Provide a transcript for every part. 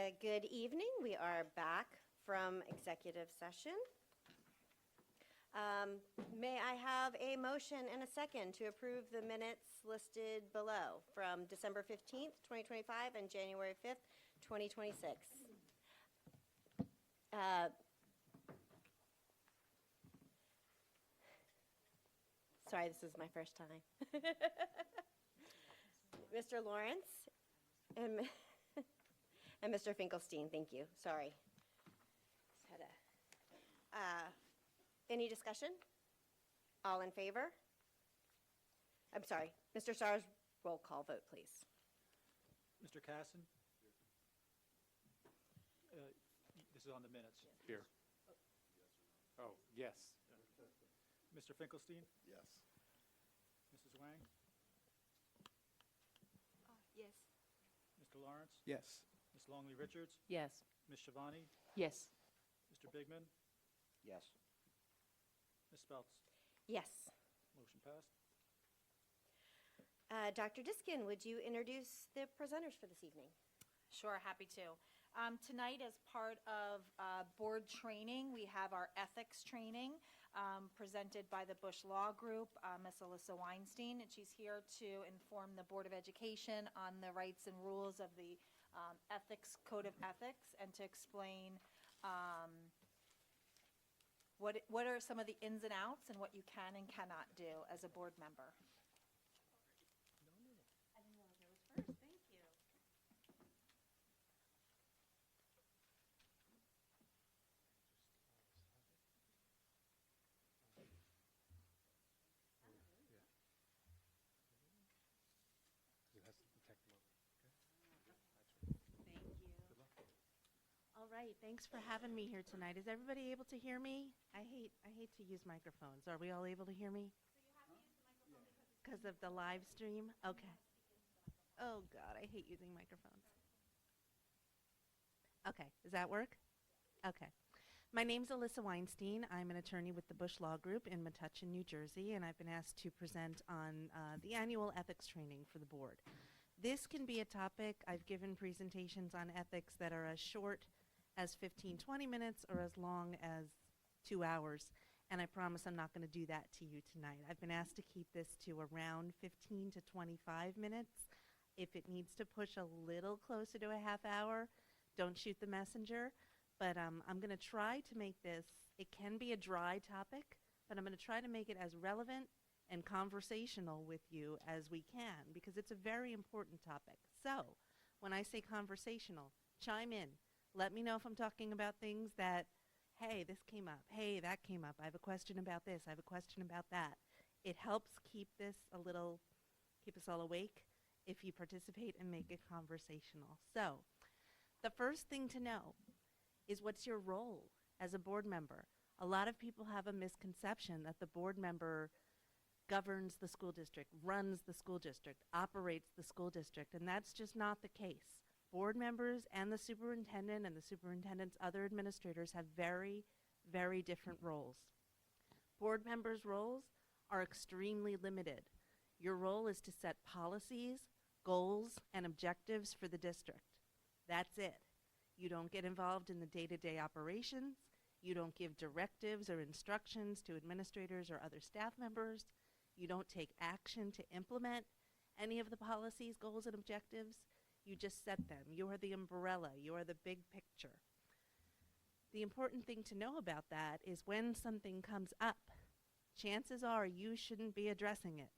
Good evening. We are back from executive session. May I have a motion and a second to approve the minutes listed below from December 15th, 2025 and January 5th, 2026? Sorry, this is my first time. Mr. Lawrence and Mr. Finkelstein, thank you. Sorry. Any discussion? All in favor? I'm sorry. Mr. Stars, roll call vote, please. Mr. Casson? This is on the minutes. Here. Oh, yes. Mr. Finkelstein? Yes. Mrs. Wang? Yes. Mr. Lawrence? Yes. Ms. Longley Richards? Yes. Ms. Shivani? Yes. Mr. Bigman? Yes. Ms. Speltz? Yes. Motion passed. Dr. Diskin, would you introduce the presenters for this evening? Sure, happy to. Tonight, as part of board training, we have our ethics training presented by the Bush Law Group, Ms. Alyssa Weinstein, and she's here to inform the Board of Education on the rights and rules of the ethics, code of ethics, and to explain what are some of the ins and outs and what you can and cannot do as a board member. I didn't realize I was first. Thank you. All right, thanks for having me here tonight. Is everybody able to hear me? I hate to use microphones. Are we all able to hear me? Because of the live stream? Okay. Oh, God, I hate using microphones. Okay, does that work? Okay. My name's Alyssa Weinstein. I'm an attorney with the Bush Law Group in Metuchen, New Jersey, and I've been asked to present on the annual ethics training for the board. This can be a topic. I've given presentations on ethics that are as short as 15, 20 minutes or as long as 2 hours, and I promise I'm not going to do that to you tonight. I've been asked to keep this to around 15 to 25 minutes. If it needs to push a little closer to a half hour, don't shoot the messenger, but I'm going to try to make this, it can be a dry topic, but I'm going to try to make it as relevant and conversational with you as we can, because it's a very important topic. So, when I say conversational, chime in. Let me know if I'm talking about things that, hey, this came up, hey, that came up, I have a question about this, I have a question about that. It helps keep us all awake if you participate and make it conversational. So, the first thing to know is what's your role as a board member. A lot of people have a misconception that the board member governs the school district, runs the school district, operates the school district, and that's just not the case. Board members and the superintendent and the superintendent's other administrators have very, very different roles. Board members' roles are extremely limited. Your role is to set policies, goals, and objectives for the district. That's it. You don't get involved in the day-to-day operations. You don't give directives or instructions to administrators or other staff members. You don't take action to implement any of the policies, goals, and objectives. You just set them. You are the umbrella. You are the big picture. The important thing to know about that is when something comes up, chances are you shouldn't be addressing it.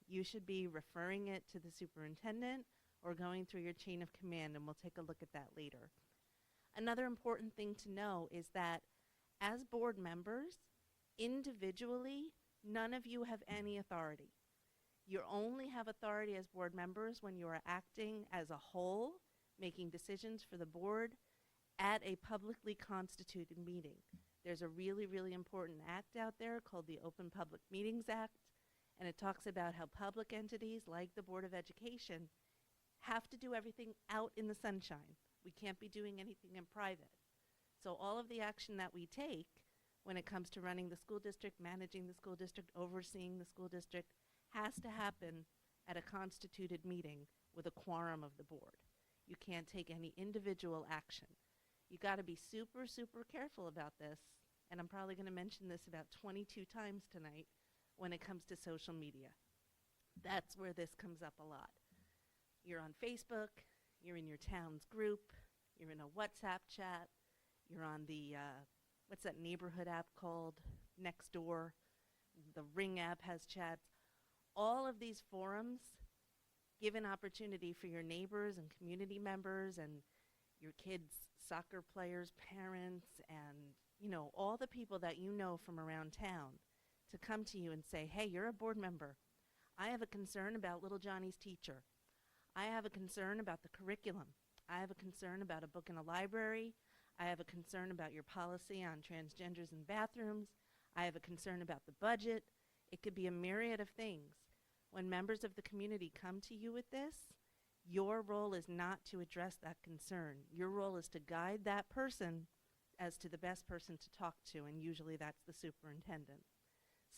You should be referring it to the superintendent or going through your chain of command, and we'll take a look at that later. Another important thing to know is that as board members, individually, none of you have any authority. You only have authority as board members when you are acting as a whole, making decisions for the board at a publicly constituted meeting. There's a really, really important act out there called the Open Public Meetings Act, and it talks about how public entities like the Board of Education have to do everything out in the sunshine. We can't be doing anything in private. So all of the action that we take when it comes to running the school district, managing the school district, overseeing the school district, has to happen at a constituted meeting with a quorum of the board. You can't take any individual action. You got to be super, super careful about this, and I'm probably going to mention this about 22 times tonight when it comes to social media. That's where this comes up a lot. You're on Facebook, you're in your town's group, you're in a WhatsApp chat, you're on the, what's that neighborhood app called? Nextdoor. The Ring app has chats. All of these forums give an opportunity for your neighbors and community members and your kids' soccer players, parents, and, you know, all the people that you know from around town to come to you and say, hey, you're a board member. I have a concern about little Johnny's teacher. I have a concern about the curriculum. I have a concern about a book in a library. I have a concern about your policy on transgenders in bathrooms. I have a concern about the budget. It could be a myriad of things. When members of the community come to you with this, your role is not to address that concern. Your role is to guide that person as to the best person to talk to, and usually that's the superintendent.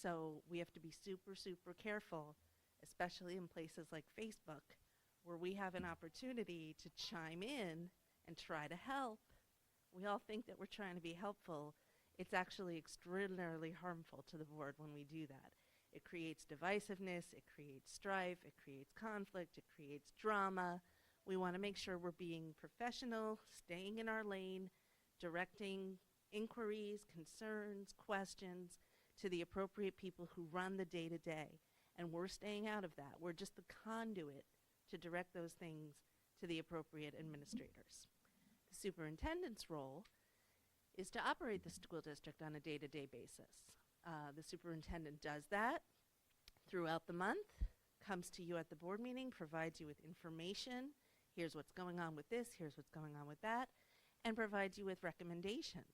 So we have to be super, super careful, especially in places like Facebook, where we have an opportunity to chime in and try to help. We all think that we're trying to be helpful. It's actually extraordinarily harmful to the board when we do that. It creates divisiveness, it creates strife, it creates conflict, it creates drama. We want to make sure we're being professional, staying in our lane, directing inquiries, concerns, questions to the appropriate people who run the day-to-day. And we're staying out of that. We're just the conduit to direct those things to the appropriate administrators. The superintendent's role is to operate the school district on a day-to-day basis. The superintendent does that throughout the month, comes to you at the board meeting, provides you with information. Here's what's going on with this, here's what's going on with that, and provides you with recommendations.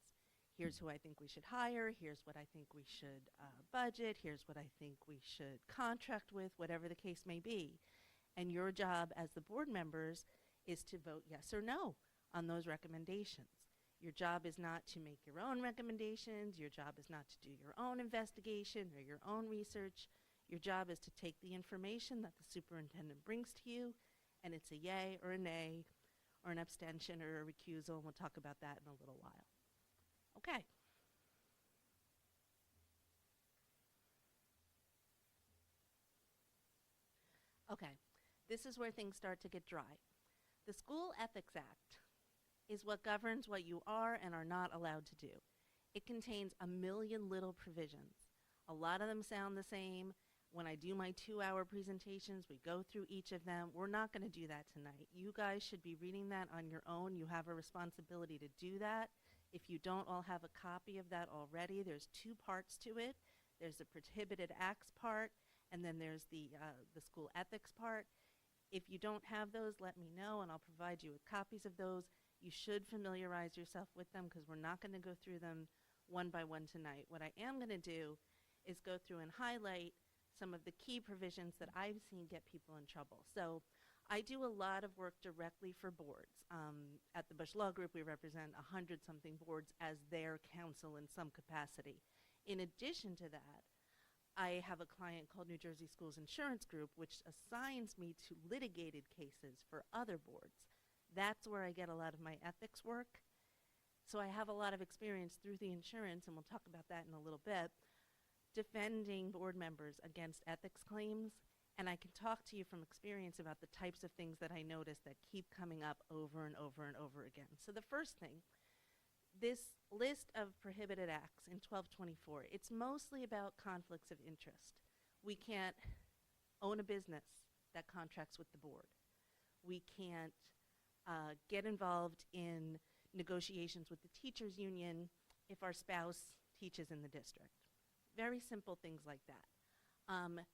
Here's who I think we should hire, here's what I think we should budget, here's what I think we should contract with, whatever the case may be. And your job as the board members is to vote yes or no on those recommendations. Your job is not to make your own recommendations. Your job is not to do your own investigation or your own research. Your job is to take the information that the superintendent brings to you, and it's a yay or a nay or an abstention or a recusal, and we'll talk about that in a little while. Okay. Okay, this is where things start to get dry. The School Ethics Act is what governs what you are and are not allowed to do. It contains a million little provisions. A lot of them sound the same. When I do my 2-hour presentations, we go through each of them. We're not going to do that tonight. You guys should be reading that on your own. You have a responsibility to do that. If you don't all have a copy of that already, there's 2 parts to it. There's the prohibited acts part, and then there's the school ethics part. If you don't have those, let me know, and I'll provide you with copies of those. You should familiarize yourself with them because we're not going to go through them one by one tonight. What I am going to do is go through and highlight some of the key provisions that I've seen get people in trouble. So I do a lot of work directly for boards. At the Bush Law Group, we represent 100-something boards as their counsel in some capacity. In addition to that, I have a client called New Jersey Schools Insurance Group, which assigns me to litigated cases for other boards. That's where I get a lot of my ethics work. So I have a lot of experience through the insurance, and we'll talk about that in a little bit, defending board members against ethics claims. And I can talk to you from experience about the types of things that I notice that keep coming up over and over and over again. So the first thing, this list of prohibited acts in 1224, it's mostly about conflicts of interest. We can't own a business that contracts with the board. We can't get involved in negotiations with the teachers union if our spouse teaches in the district. Very simple things like that.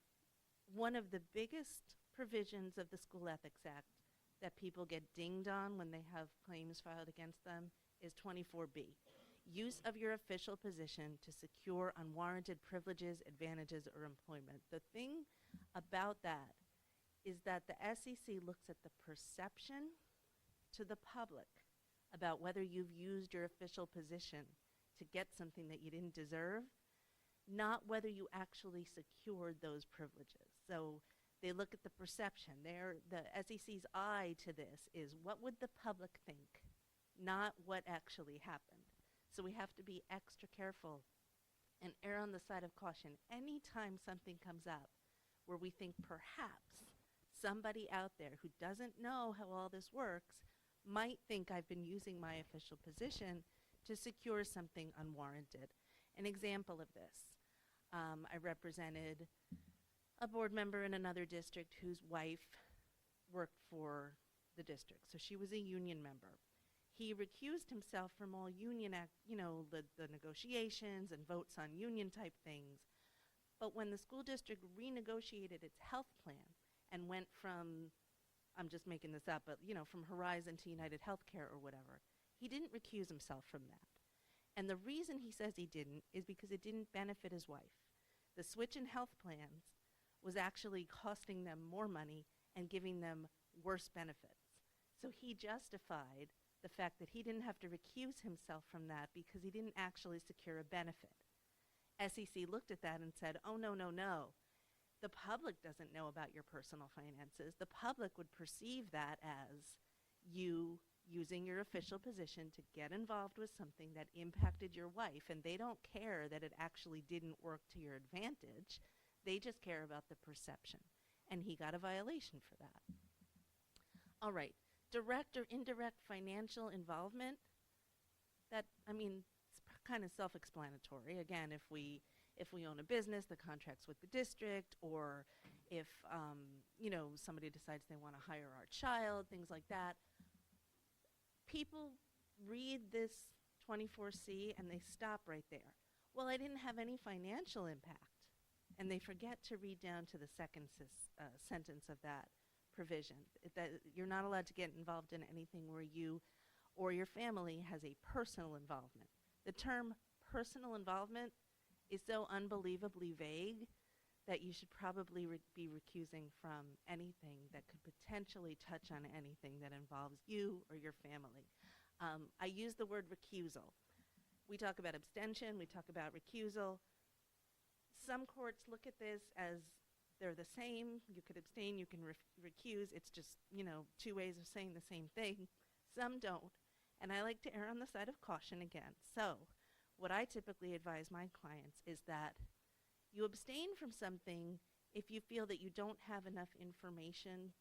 One of the biggest provisions of the School Ethics Act that people get dinged on when they have claims filed against them is 24B. Use of your official position to secure unwarranted privileges, advantages, or employment. The thing about that is that the SEC looks at the perception to the public about whether you've used your official position to get something that you didn't deserve, not whether you actually secured those privileges. So They look at the perception. The SEC's eye to this is what would the public think, not what actually happened. So we have to be extra careful and err on the side of caution anytime something comes up where we think perhaps somebody out there who doesn't know how all this works might think I've been using my official position to secure something unwarranted. An example of this, I represented a board member in another district whose wife worked for the district, so she was a union member. He recused himself from all union the negotiations and votes on union type things. But when the school district renegotiated its health plan and went from, I'm just making this up, but from Horizon to United Healthcare or whatever, he didn't recuse himself from that. And the reason he says he didn't is because it didn't benefit his wife. The switch in health plans was actually costing them more money and giving them worse benefits. So he justified the fact that he didn't have to recuse himself from that because he didn't actually secure a benefit. SEC looked at that and said, oh, no, no, no. The public doesn't know about your personal finances. The public would perceive that as you using your official position to get involved with something that impacted your wife, and they don't care that it actually didn't work to your advantage. They just care about the perception, and he got a violation for that. All right, direct or indirect financial involvement, it's kind of self-explanatory. Again, if we own a business, the contract's with the district, or if somebody decides they want to hire our child, things like that. People read this 24C and they stop right there. Well, I didn't have any financial impact. And they forget to read down to the second sentence of that provision, that you're not allowed to get involved in anything where you or your family has a personal involvement. The term personal involvement is so unbelievably vague that you should probably be recusing from anything that could potentially touch on anything that involves you or your family. I use the word recusal. We talk about abstention, we talk about recusal. Some courts look at this as they're the same. You could abstain, you can recuse. It's just, two ways of saying the same thing. Some don't. And I like to err on the side of caution again. So what I typically advise my clients is that you abstain from something if you feel that you don't have enough information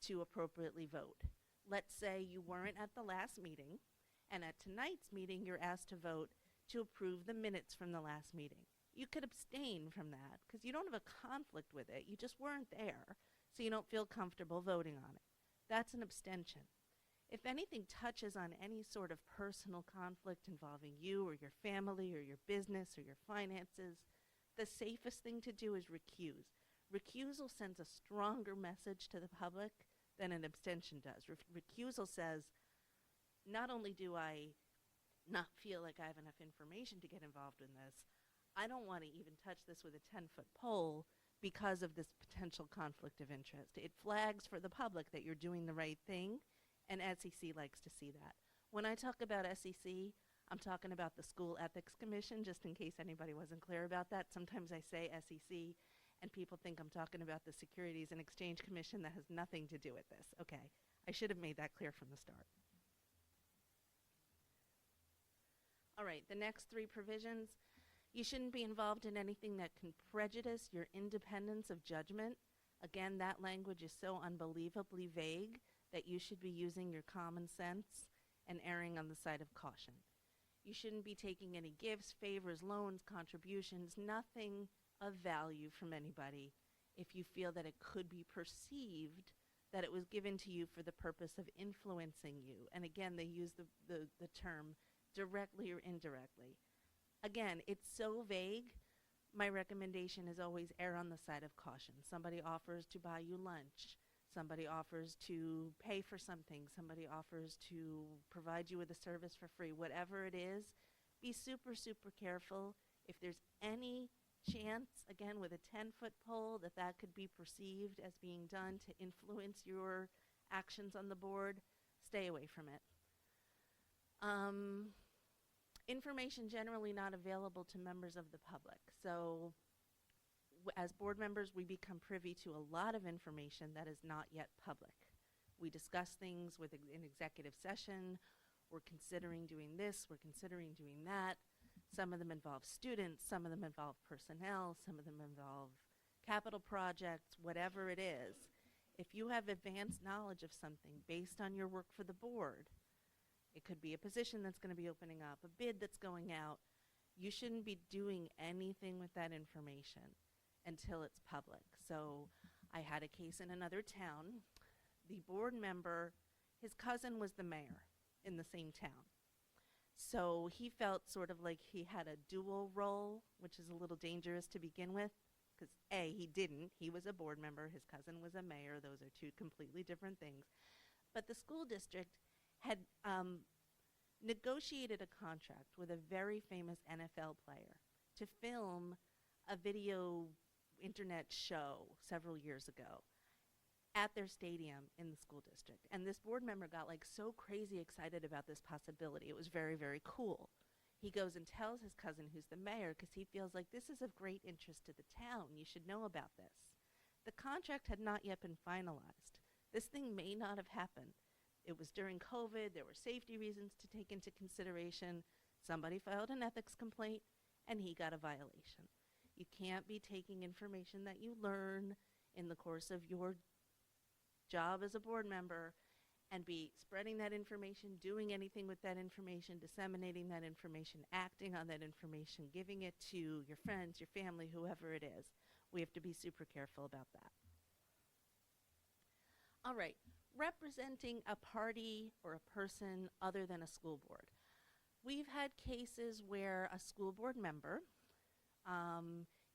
to appropriately vote. Let's say you weren't at the last meeting, and at tonight's meeting you're asked to vote to approve the minutes from the last meeting. You could abstain from that because you don't have a conflict with it. You just weren't there, so you don't feel comfortable voting on it. That's an abstention. If anything touches on any sort of personal conflict involving you or your family or your business or your finances, the safest thing to do is recuse. Recusal sends a stronger message to the public than an abstention does. Recusal says, not only do I not feel like I have enough information to get involved in this, I don't want to even touch this with a 10-foot pole because of this potential conflict of interest. It flags for the public that you're doing the right thing, and SEC likes to see that. When I talk about SEC, I'm talking about the School Ethics Commission, just in case anybody wasn't clear about that. Sometimes I say SEC, and people think I'm talking about the Securities and Exchange Commission. That has nothing to do with this. Okay, I should have made that clear from the start. All right, the next three provisions. You shouldn't be involved in anything that can prejudice your independence of judgment. Again, that language is so unbelievably vague that you should be using your common sense and erring on the side of caution. You shouldn't be taking any gifts, favors, loans, contributions, nothing of value from anybody if you feel that it could be perceived that it was given to you for the purpose of influencing you. And again, they use the term directly or indirectly. Again, it's so vague. My recommendation is always err on the side of caution. Somebody offers to buy you lunch. Somebody offers to pay for something. Somebody offers to provide you with a service for free. Whatever it is, be super, super careful. If there's any chance, again, with a 10-foot pole, that could be perceived as being done to influence your actions on the board, stay away from it. Information generally not available to members of the public. So as board members, we become privy to a lot of information that is not yet public. We discuss things in executive session. We're considering doing this, we're considering doing that. Some of them involve students, some of them involve personnel, some of them involve capital projects, whatever it is. If you have advanced knowledge of something based on your work for the board, it could be a position that's going to be opening up, a bid that's going out, you shouldn't be doing anything with that information until it's public. So I had a case in another town. The board member, his cousin was the mayor in the same town. So he felt sort of like he had a dual role, which is a little dangerous to begin with, because A, he didn't. He was a board member. His cousin was a mayor. Those are two completely different things. But the school district had negotiated a contract with a very famous NFL player to film a video internet show several years ago at their stadium in the school district. And this board member got like so crazy excited about this possibility. It was very, very cool. He goes and tells his cousin, who's the mayor, because he feels like this is of great interest to the town. You should know about this. The contract had not yet been finalized. This thing may not have happened. It was during COVID. There were safety reasons to take into consideration. Somebody filed an ethics complaint, and he got a violation. You can't be taking information that you learn in the course of your job as a board member and be spreading that information, doing anything with that information, disseminating that information, acting on that information, giving it to your friends, your family, whoever it is. We have to be super careful about that. All right, representing a party or a person other than a school board. We've had cases where a school board member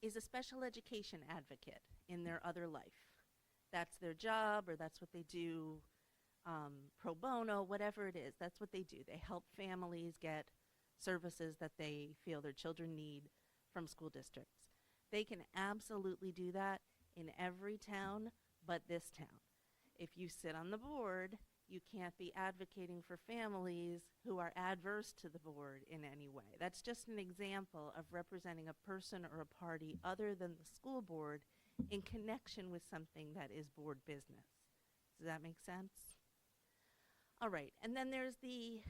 is a special education advocate in their other life. That's their job, or that's what they do, pro bono, whatever it is. That's what they do. They help families get services that they feel their children need from school districts. They can absolutely do that in every town but this town. If you sit on the board, you can't be advocating for families who are adverse to the board in any way. That's just an example of representing a person or a party other than the school board in connection with something that is board business. Does that make sense? All right, and then there's the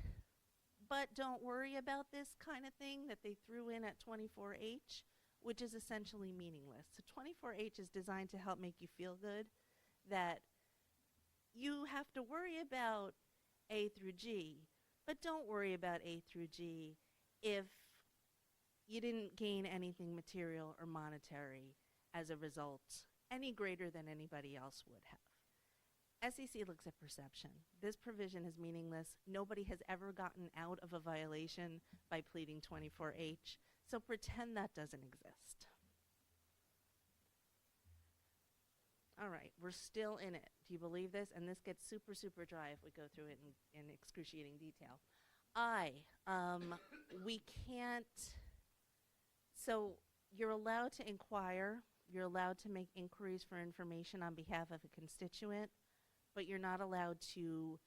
but don't worry about this kind of thing that they threw in at 24H, which is essentially meaningless. So 24H is designed to help make you feel good, that you have to worry about A through G, but don't worry about A through G if you didn't gain anything material or monetary as a result any greater than anybody else would have. SEC looks at perception. This provision is meaningless. Nobody has ever gotten out of a violation by pleading 24H, so pretend that doesn't exist. All right, we're still in it. Do you believe this? And this gets super, super dry if we go through it in excruciating detail. We can't, so you're allowed to inquire. You're allowed to make inquiries for information on behalf of a constituent, but you're not allowed to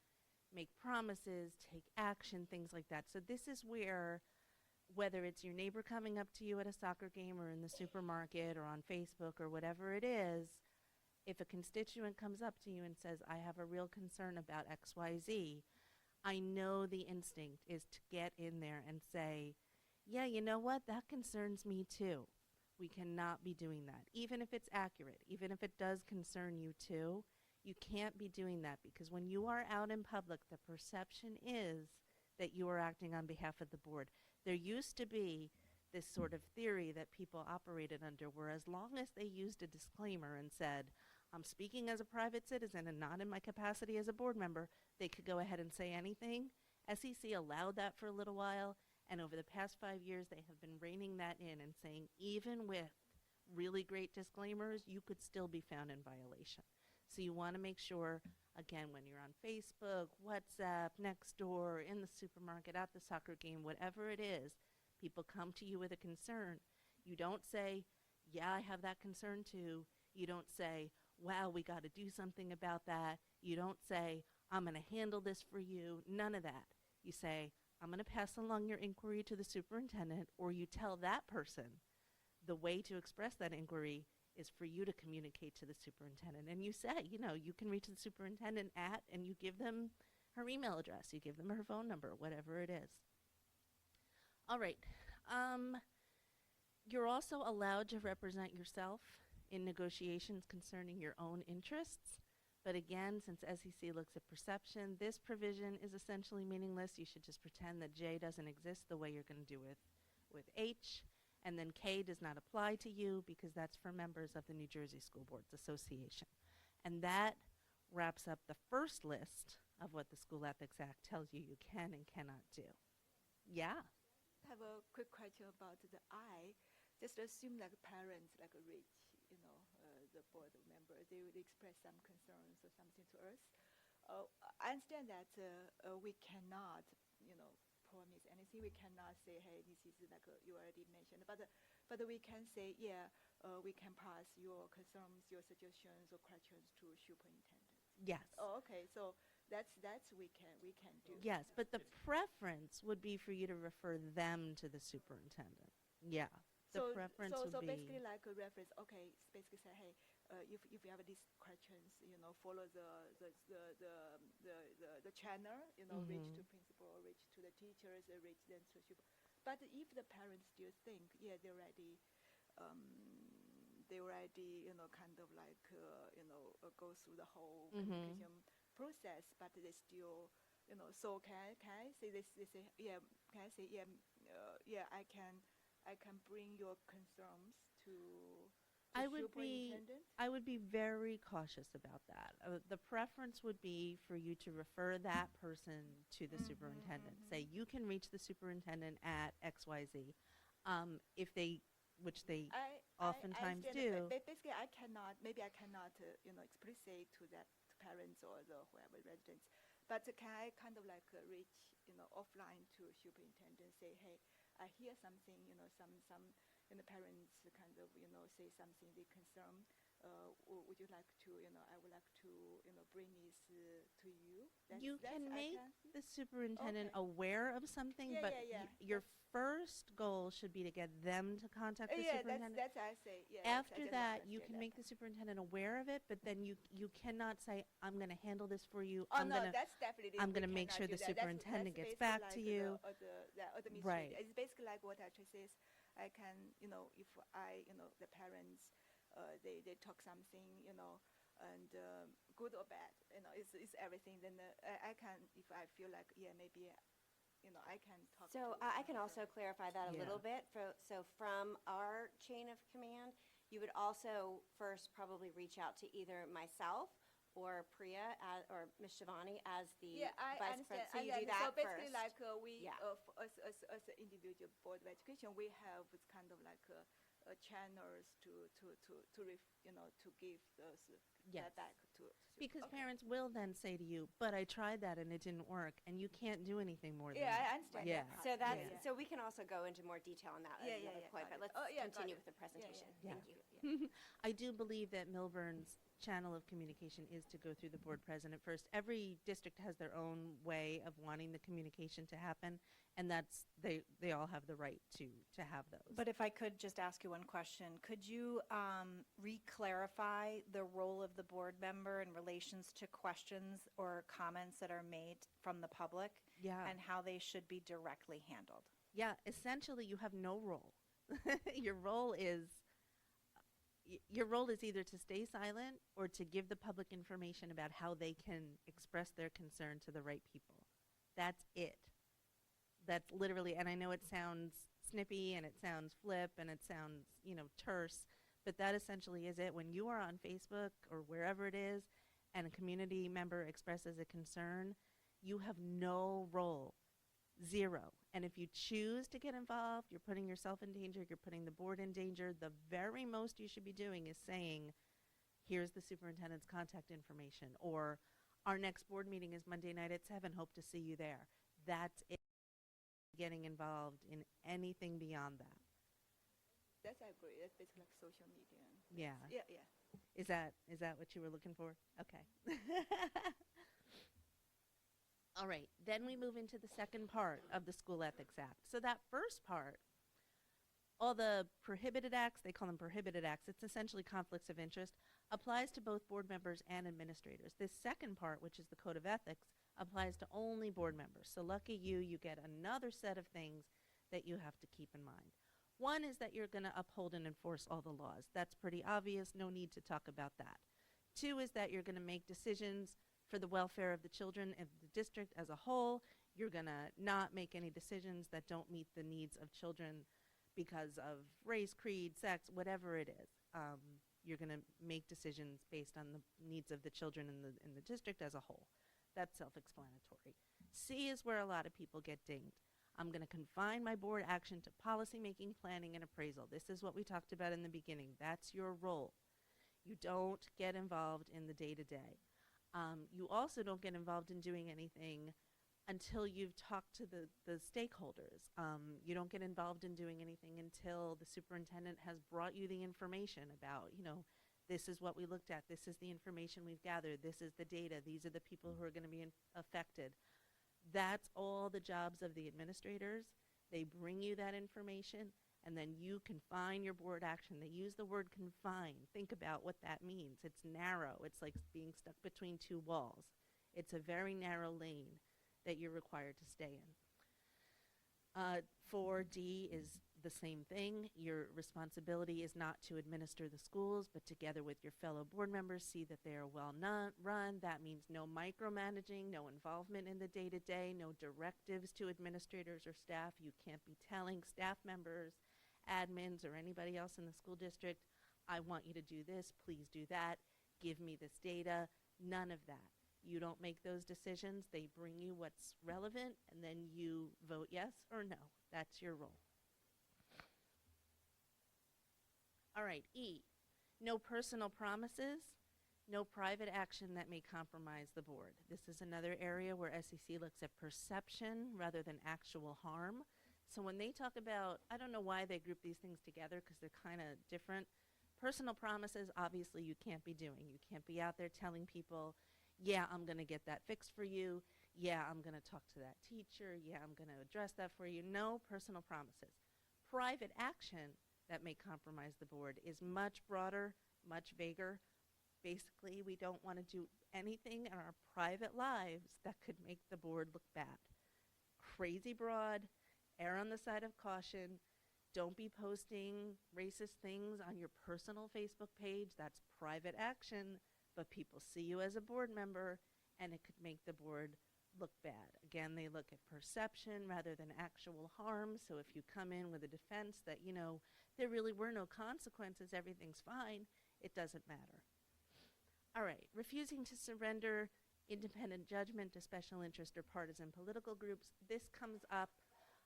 make promises, take action, things like that. So this is where, whether it's your neighbor coming up to you at a soccer game or in the supermarket or on Facebook or whatever it is, if a constituent comes up to you and says, I have a real concern about XYZ, I know the instinct is to get in there and say, yeah, you know what, that concerns me too. We cannot be doing that. Even if it's accurate, even if it does concern you too, you can't be doing that, because when you are out in public, the perception is that you are acting on behalf of the board. There used to be this sort of theory that people operated under, where as long as they used a disclaimer and said, I'm speaking as a private citizen and not in my capacity as a board member, they could go ahead and say anything. SEC allowed that for a little while, and over the past 5 years, they have been reining that in and saying, even with really great disclaimers, you could still be found in violation. So you want to make sure, again, when you're on Facebook, WhatsApp, Nextdoor, in the supermarket, at the soccer game, whatever it is, people come to you with a concern. You don't say, yeah, I have that concern too. You don't say, wow, we got to do something about that. You don't say, I'm going to handle this for you. None of that. You say, I'm going to pass along your inquiry to the superintendent, or you tell that person the way to express that inquiry is for you to communicate to the superintendent. And you say, you can reach the superintendent at, and you give them her email address, you give them her phone number, whatever it is. All right. You're also allowed to represent yourself in negotiations concerning your own interests. But again, since SEC looks at perception, this provision is essentially meaningless. You should just pretend that J doesn't exist the way you're going to do with H. And then K does not apply to you because that's for members of the New Jersey School Boards Association. And that wraps up the first list of what the School Ethics Act tells you can and cannot do. Yeah. I have a quick question about the I. Just assume like parents, like Rich, the board member, they would express some concerns or something to us. I understand that we cannot, promise anything. We cannot say, hey, this is like you already mentioned. But we can say, we can pass your concerns, your suggestions or questions to superintendent. Yes. Oh, okay. So that's we can do. Yes, but the preference would be for you to refer them to the superintendent. Yeah. The preference so would be basically like a reference. Okay, it's basically say, hey, if you have these questions, follow the channel, reach to principal, reach to the teachers, reach then to super. But if the parents still think, they already, kind of like, go through the whole communication process, but they still, so can I say this? They say, can I say, I can bring your concerns to I would be very cautious about that. The preference would be for you to refer that person to the superintendent. Say you can reach the superintendent at XYZ. Which they oftentimes do. Basically, I cannot explicitly to that parents or the whoever residents, but can I kind of like reach, offline to superintendent, say, hey, I hear something, some parents kind of, say something they concern. Would you like to, I would like to, bring this to you. You can make the superintendent aware of something, but your first goal should be to get them to contact the superintendent. That's I say. Yeah. After that, you can make the superintendent aware of it, but then you cannot say, I'm going to handle this for you. Oh, no, that's definitely. I'm going to make sure the superintendent gets back to you. Right. It's basically like what I just says. I can, if I, the parents, they talk something, and good or bad, it's everything. Then I can, if I feel like, maybe. I can talk. So I can also clarify that a little bit. So from our chain of command, you would also first probably reach out to either myself or Priya or Ms. Shivani as the vice president. So you do that so basically first. like we, as an individual board of education, we have kind of like channels to give those that back to because parents will then say to you, but I tried that and it didn't work, and you can't do anything more than that. I understand. Yeah. That So that's so we can also go into more detail on that at another point, but let's continue with the presentation. Yeah. Thank you. I do believe that Milburn's channel of communication is to go through the board president first. Every district has their own way of wanting the communication to happen, and that's they all have the right to have those. But if I could just ask you one question, could you re-clarify the role of the board member in relations to questions or comments that are made from the public and how they should be directly handled? Yeah, essentially you have no role. Your role is either to stay silent or to give the public information about how they can express their concern to the right people. That's it. That's literally, and I know it sounds snippy and it sounds flip and it sounds, terse, but that essentially is it. When you are on Facebook or wherever it is and a community member expresses a concern, you have no role. Zero. And if you choose to get involved, you're putting yourself in danger, you're putting the board in danger. The very most you should be doing is saying, here's the superintendent's contact information, or our next board meeting is Monday night at 7, hope to see you there. That's it. Getting involved in anything beyond that. That's I agree. That's basically like social media. Yeah. Yeah. Is that what you were looking for? Okay. All right, then we move into the second part of the School Ethics Act. So that first part all the prohibited acts, they call them prohibited acts, it's essentially conflicts of interest, applies to both board members and administrators. This second part, which is the code of ethics, applies to only board members. So lucky you, you get another set of things that you have to keep in mind. One is that you're going to uphold and enforce all the laws. That's pretty obvious, no need to talk about that. Two is that you're going to make decisions for the welfare of the children of the district as a whole. You're going to not make any decisions that don't meet the needs of children because of race, creed, sex, whatever it is. You're going to make decisions based on the needs of the children in the district as a whole. That's self-explanatory. C is where a lot of people get dinged. I'm going to confine my board action to policymaking, planning, and appraisal. This is what we talked about in the beginning. That's your role. You don't get involved in the day-to-day. You also don't get involved in doing anything until you've talked to the stakeholders. You don't get involved in doing anything until the superintendent has brought you the information about, this is what we looked at, this is the information we've gathered, this is the data, these are the people who are going to be affected. That's all the jobs of the administrators. They bring you that information, and then you confine your board action. They use the word confine. Think about what that means. It's narrow. It's like being stuck between two walls. It's a very narrow lane that you're required to stay in. 4D is the same thing. Your responsibility is not to administer the schools, but together with your fellow board members, see that they are well run. That means no micromanaging, no involvement in the day-to-day, no directives to administrators or staff. You can't be telling staff members, admins, or anybody else in the school district, I want you to do this, please do that, give me this data. None of that. You don't make those decisions. They bring you what's relevant, and then you vote yes or no. That's your role. All right, E, no personal promises, no private action that may compromise the board. This is another area where SEC looks at perception rather than actual harm. So when they talk about, I don't know why they group these things together because they're kind of different. Personal promises, obviously, you can't be doing. You can't be out there telling people, yeah, I'm going to get that fixed for you. Yeah, I'm going to talk to that teacher. Yeah, I'm going to address that for you. No personal promises. Private action that may compromise the board is much broader, much vaguer. Basically, we don't want to do anything in our private lives that could make the board look bad. Crazy broad, err on the side of caution. Don't be posting racist things on your personal Facebook page. That's private action, but people see you as a board member, and it could make the board look bad. Again, they look at perception rather than actual harm. So if you come in with a defense that, there really were no consequences, everything's fine, it doesn't matter. All right, refusing to surrender independent judgment to special interest or partisan political groups. This comes up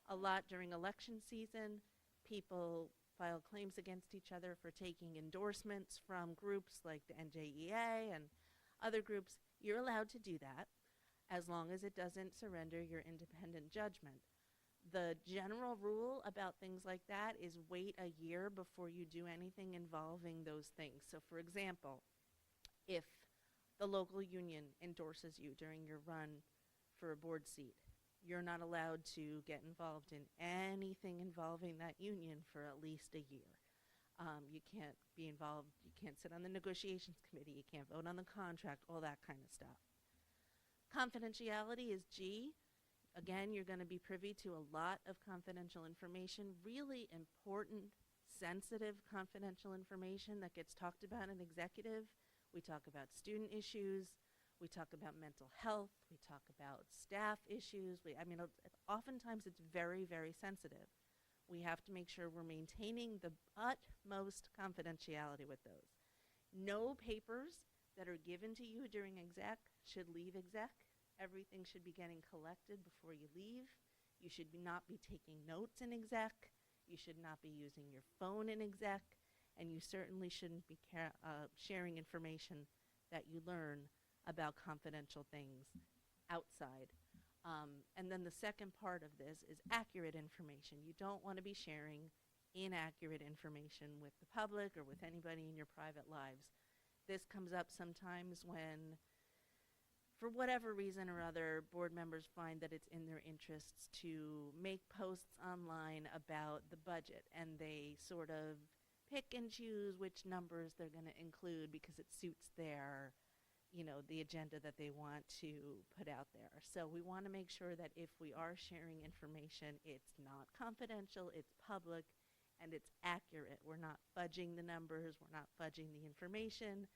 a lot during election season. People file claims against each other for taking endorsements from groups like the NJEA and other groups. You're allowed to do that as long as it doesn't surrender your independent judgment. The general rule about things like that is wait a year before you do anything involving those things. So for example, if the local union endorses you during your run for a board seat, you're not allowed to get involved in anything involving that union for at least a year. You can't be involved, you can't sit on the negotiations committee, you can't vote on the contract, all that kind of stuff. Confidentiality is G. Again, you're going to be privy to a lot of confidential information, really important, sensitive confidential information that gets talked about in executive. We talk about student issues. We talk about mental health. We talk about staff issues. Oftentimes it's very, very sensitive. We have to make sure we're maintaining the utmost confidentiality with those. No papers that are given to you during exec should leave exec. Everything should be getting collected before you leave. You should not be taking notes in exec. You should not be using your phone in exec. And you certainly shouldn't be sharing information that you learn about confidential things outside. And then the second part of this is accurate information. You don't want to be sharing inaccurate information with the public or with anybody in your private lives. This comes up sometimes when for whatever reason or other, board members find that it's in their interests to make posts online about the budget, and they sort of pick and choose which numbers they're going to include because it suits their, the agenda that they want to put out there. So we want to make sure that if we are sharing information, it's not confidential, it's public, and it's accurate. We're not fudging the numbers, we're not fudging the information.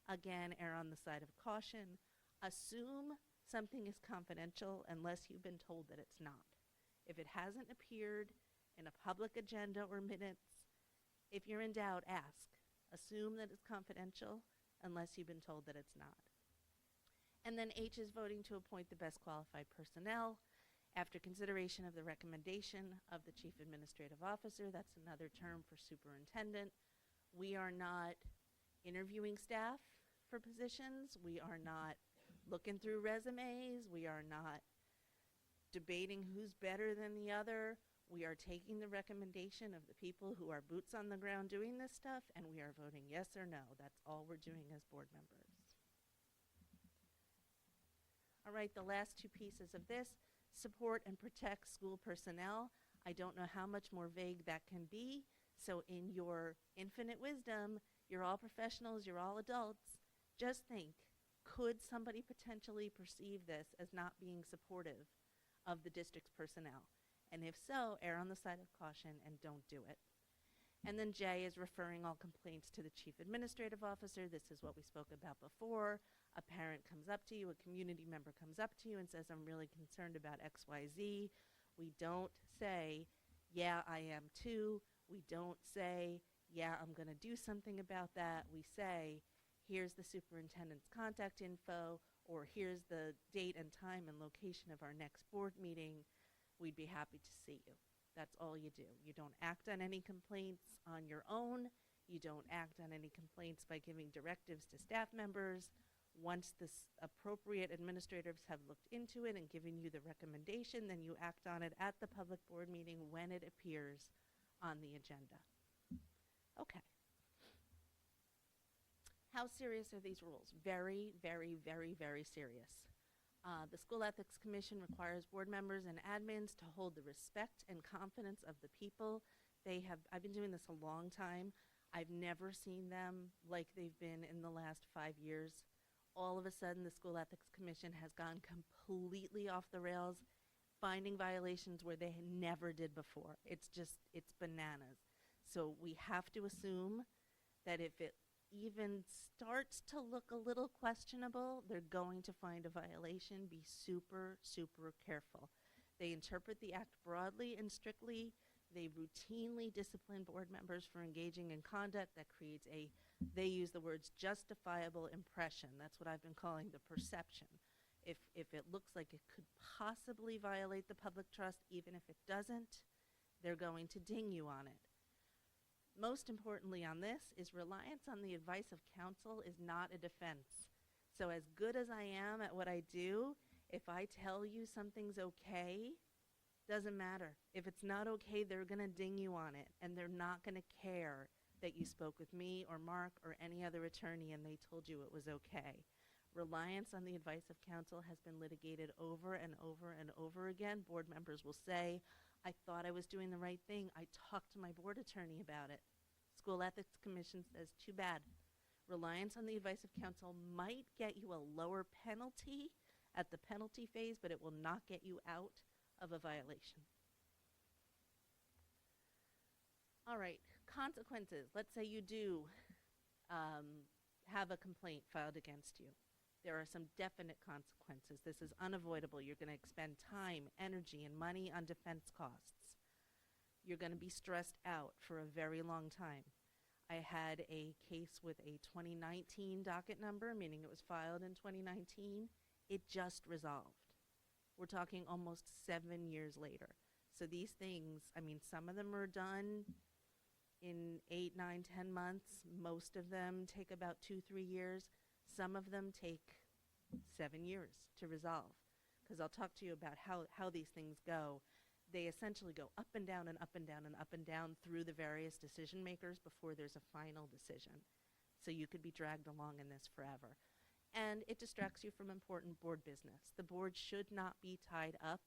Again, err on the side of caution. Assume something is confidential unless you've been told that it's not. If it hasn't appeared in a public agenda or minutes, if you're in doubt, ask. Assume that it's confidential unless you've been told that it's not. And then H is voting to appoint the best qualified personnel. After consideration of the recommendation of the Chief Administrative Officer, that's another term for superintendent, we are not interviewing staff for positions. We are not looking through resumes. We are not debating who's better than the other. We are taking the recommendation of the people who are boots on the ground doing this stuff, and we are voting yes or no. That's all we're doing as board members. All right, the last two pieces of this: support and protect school personnel. I don't know how much more vague that can be. So in your infinite wisdom, you're all professionals, you're all adults. Just think, could somebody potentially perceive this as not being supportive of the district's personnel? And if so, err on the side of caution and don't do it. And then J is referring all complaints to the Chief Administrative Officer. This is what we spoke about before. A parent comes up to you, a community member comes up to you and says, I'm really concerned about XYZ. We don't say, yeah, I am too. We don't say, yeah, I'm going to do something about that. We say, here's the superintendent's contact info, or here's the date and time and location of our next board meeting. We'd be happy to see you. That's all you do. You don't act on any complaints on your own. You don't act on any complaints by giving directives to staff members. Once the appropriate administrators have looked into it and given you the recommendation, then you act on it at the public board meeting when it appears on the agenda. Okay. How serious are these rules? Very, very, very, very serious. The School Ethics Commission requires board members and admins to hold the respect and confidence of the people. I've been doing this a long time. I've never seen them like they've been in the last 5 years. All of a sudden, the School Ethics Commission has gone completely off the rails, finding violations where they never did before. It's bananas. So we have to assume that if it even starts to look a little questionable, they're going to find a violation. Be super, super careful. They interpret the act broadly and strictly. They routinely discipline board members for engaging in conduct that creates they use the words justifiable impression. That's what I've been calling the perception. If it looks like it could possibly violate the public trust, even if it doesn't, they're going to ding you on it. Most importantly on this is reliance on the advice of counsel is not a defense. So as good as I am at what I do, if I tell you something's okay, doesn't matter. If it's not okay, they're going to ding you on it, and they're not going to care that you spoke with me or Mark or any other attorney and they told you it was okay. Reliance on the advice of counsel has been litigated over and over and over again. Board members will say, I thought I was doing the right thing. I talked to my board attorney about it. School Ethics Commission says, too bad. Reliance on the advice of counsel might get you a lower penalty at the penalty phase, but it will not get you out of a violation. All right, consequences. Let's say you do have a complaint filed against you. There are some definite consequences. This is unavoidable. You're going to expend time, energy, and money on defense costs. You're going to be stressed out for a very long time. I had a case with a 2019 docket number, meaning it was filed in 2019. It just resolved. We're talking almost 7 years later. So these things, I mean, some of them are done in 8, 9, 10 months. Most of them take about 2-3 years. Some of them take 7 years to resolve, because I'll talk to you about how these things go. They essentially go up and down and up and down and up and down through the various decision makers before there's a final decision. So you could be dragged along in this forever. and it distracts you from important board business. The board should not be tied up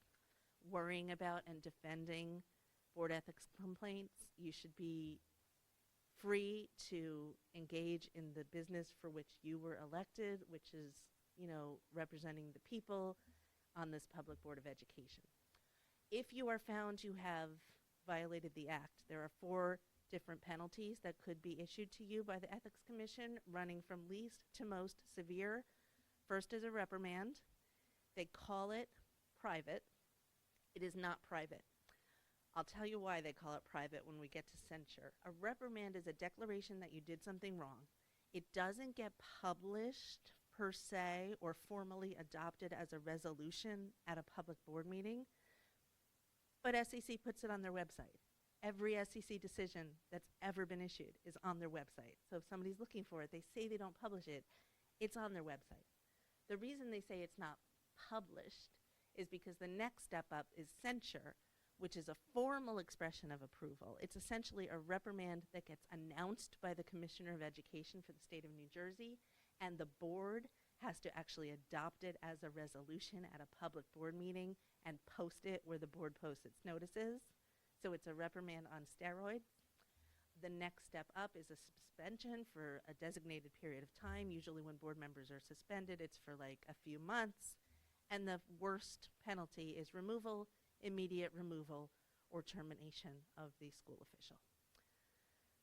worrying about and defending board ethics complaints. You should be free to engage in the business for which you were elected, which is, representing the people on this public board of education. If you are found to have violated the act, there are 4 different penalties that could be issued to you by the Ethics Commission, running from least to most severe. First is a reprimand. They call it private. It is not private. I'll tell you why they call it private when we get to censure. A reprimand is a declaration that you did something wrong. It doesn't get published per se or formally adopted as a resolution at a public board meeting, but SEC puts it on their website. Every SEC decision that's ever been issued is on their website. So if somebody's looking for it, they say they don't publish it, it's on their website. The reason they say it's not published is because the next step up is censure, which is a formal expression of approval. It's essentially a reprimand that gets announced by the Commissioner of Education for the state of New Jersey, and the board has to actually adopt it as a resolution at a public board meeting and post it where the board posts its notices. So it's a reprimand on steroids. The next step up is a suspension for a designated period of time. Usually when board members are suspended, it's for like a few months. And the worst penalty is removal, immediate removal, or termination of the school official.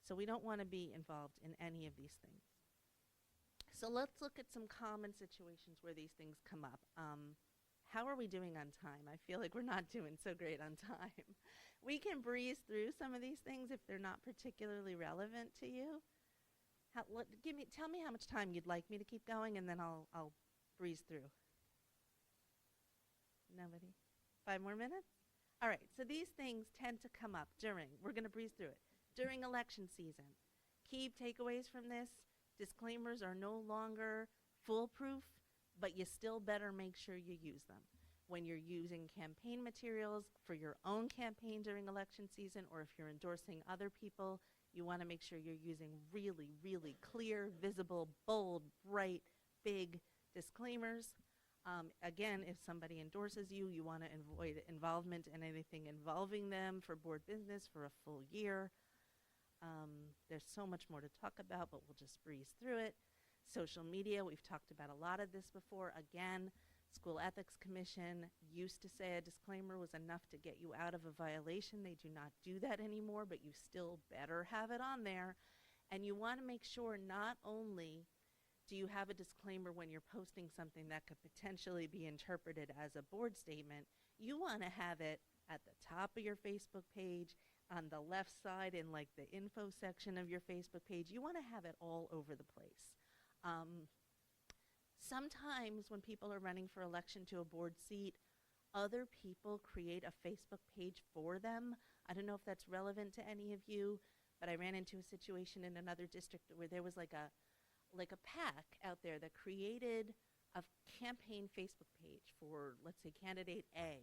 So we don't want to be involved in any of these things. So let's look at some common situations where these things come up. How are we doing on time? I feel like we're not doing so great on time. We can breeze through some of these things if they're not particularly relevant to you. Tell me how much time you'd like me to keep going, and then I'll breeze through. Nobody? 5 more minutes? All right, so these things tend to come up we're going to breeze through it, during election season. Key takeaways from this: disclaimers are no longer foolproof, but you still better make sure you use them. When you're using campaign materials for your own campaign during election season, or if you're endorsing other people, you want to make sure you're using really, really clear, visible, bold, bright, big disclaimers. Again, if somebody endorses you, you want to avoid involvement in anything involving them for board business for a full year. There's so much more to talk about, but we'll just breeze through it. Social media, we've talked about a lot of this before. Again, School Ethics Commission used to say a disclaimer was enough to get you out of a violation. They do not do that anymore, but you still better have it on there. And you want to make sure not only do you have a disclaimer when you're posting something that could potentially be interpreted as a board statement, you want to have it at the top of your Facebook page, on the left side in like the info section of your Facebook page. You want to have it all over the place. Sometimes when people are running for election to a board seat, other people create a Facebook page for them. I don't know if that's relevant to any of you, but I ran into a situation in another district where there was like a PAC out there that created a campaign Facebook page for, let's say, candidate A,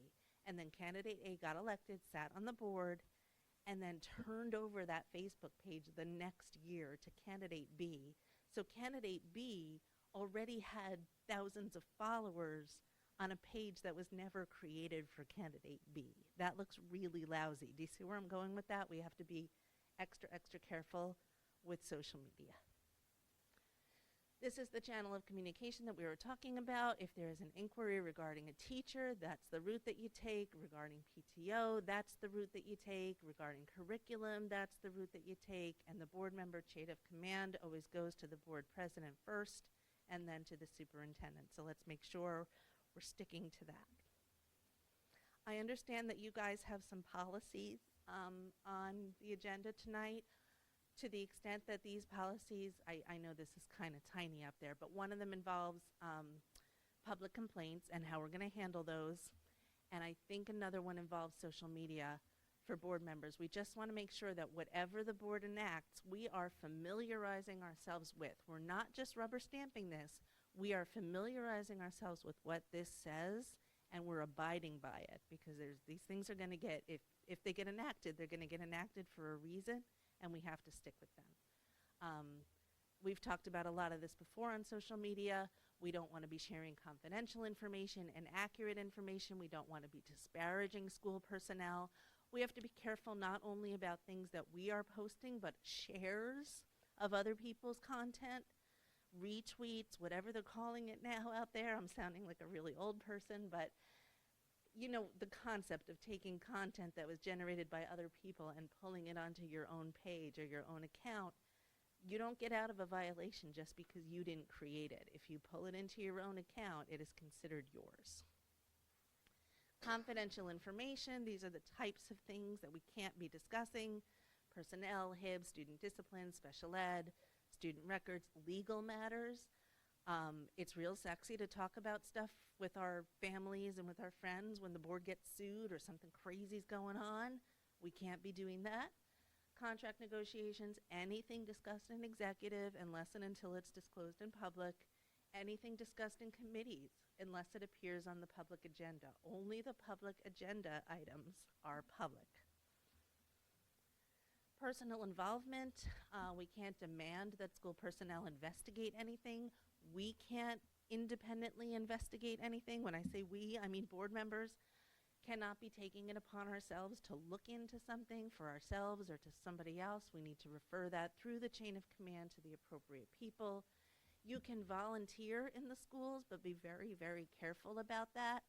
and then candidate A got elected, sat on the board, and then turned over that Facebook page the next year to candidate B. So candidate B already had thousands of followers on a page that was never created for candidate B. That looks really lousy. Do you see where I'm going with that? We have to be extra, extra careful with social media. This is the channel of communication that we were talking about. If there is an inquiry regarding a teacher, that's the route that you take. Regarding PTO, that's the route that you take. Regarding curriculum, that's the route that you take. And the board member chain of command always goes to the board president first and then to the superintendent. So let's make sure we're sticking to that. I understand that you guys have some policies on the agenda tonight. To the extent that these policies, I know this is kind of tiny up there, but one of them involves public complaints and how we're going to handle those. And I think another one involves social media for board members. We just want to make sure that whatever the board enacts, we are familiarizing ourselves with. We're not just rubber stamping this. We are familiarizing ourselves with what this says, and we're abiding by it, because these things are going to get, if they get enacted, they're going to get enacted for a reason, and we have to stick with them. We've talked about a lot of this before on social media. We don't want to be sharing confidential information, inaccurate information. We don't want to be disparaging school personnel. We have to be careful not only about things that we are posting, but shares of other people's content, retweets, whatever they're calling it now out there. I'm sounding like a really old person, but you know, the concept of taking content that was generated by other people and pulling it onto your own page or your own account, you don't get out of a violation just because you didn't create it. If you pull it into your own account, it is considered yours. Confidential information, these are the types of things that we can't be discussing. Personnel, HIB, student discipline, special ed, student records, legal matters. It's real sexy to talk about stuff with our families and with our friends when the board gets sued or something crazy's going on. We can't be doing that. Contract negotiations, anything discussed in executive unless and until it's disclosed in public. Anything discussed in committees unless it appears on the public agenda. Only the public agenda items are public. Personal involvement, we can't demand that school personnel investigate anything. We can't independently investigate anything. When I say we, I mean board members cannot be taking it upon ourselves to look into something for ourselves or to somebody else. We need to refer that through the chain of command to the appropriate people. You can volunteer in the schools, but be very, very careful about that.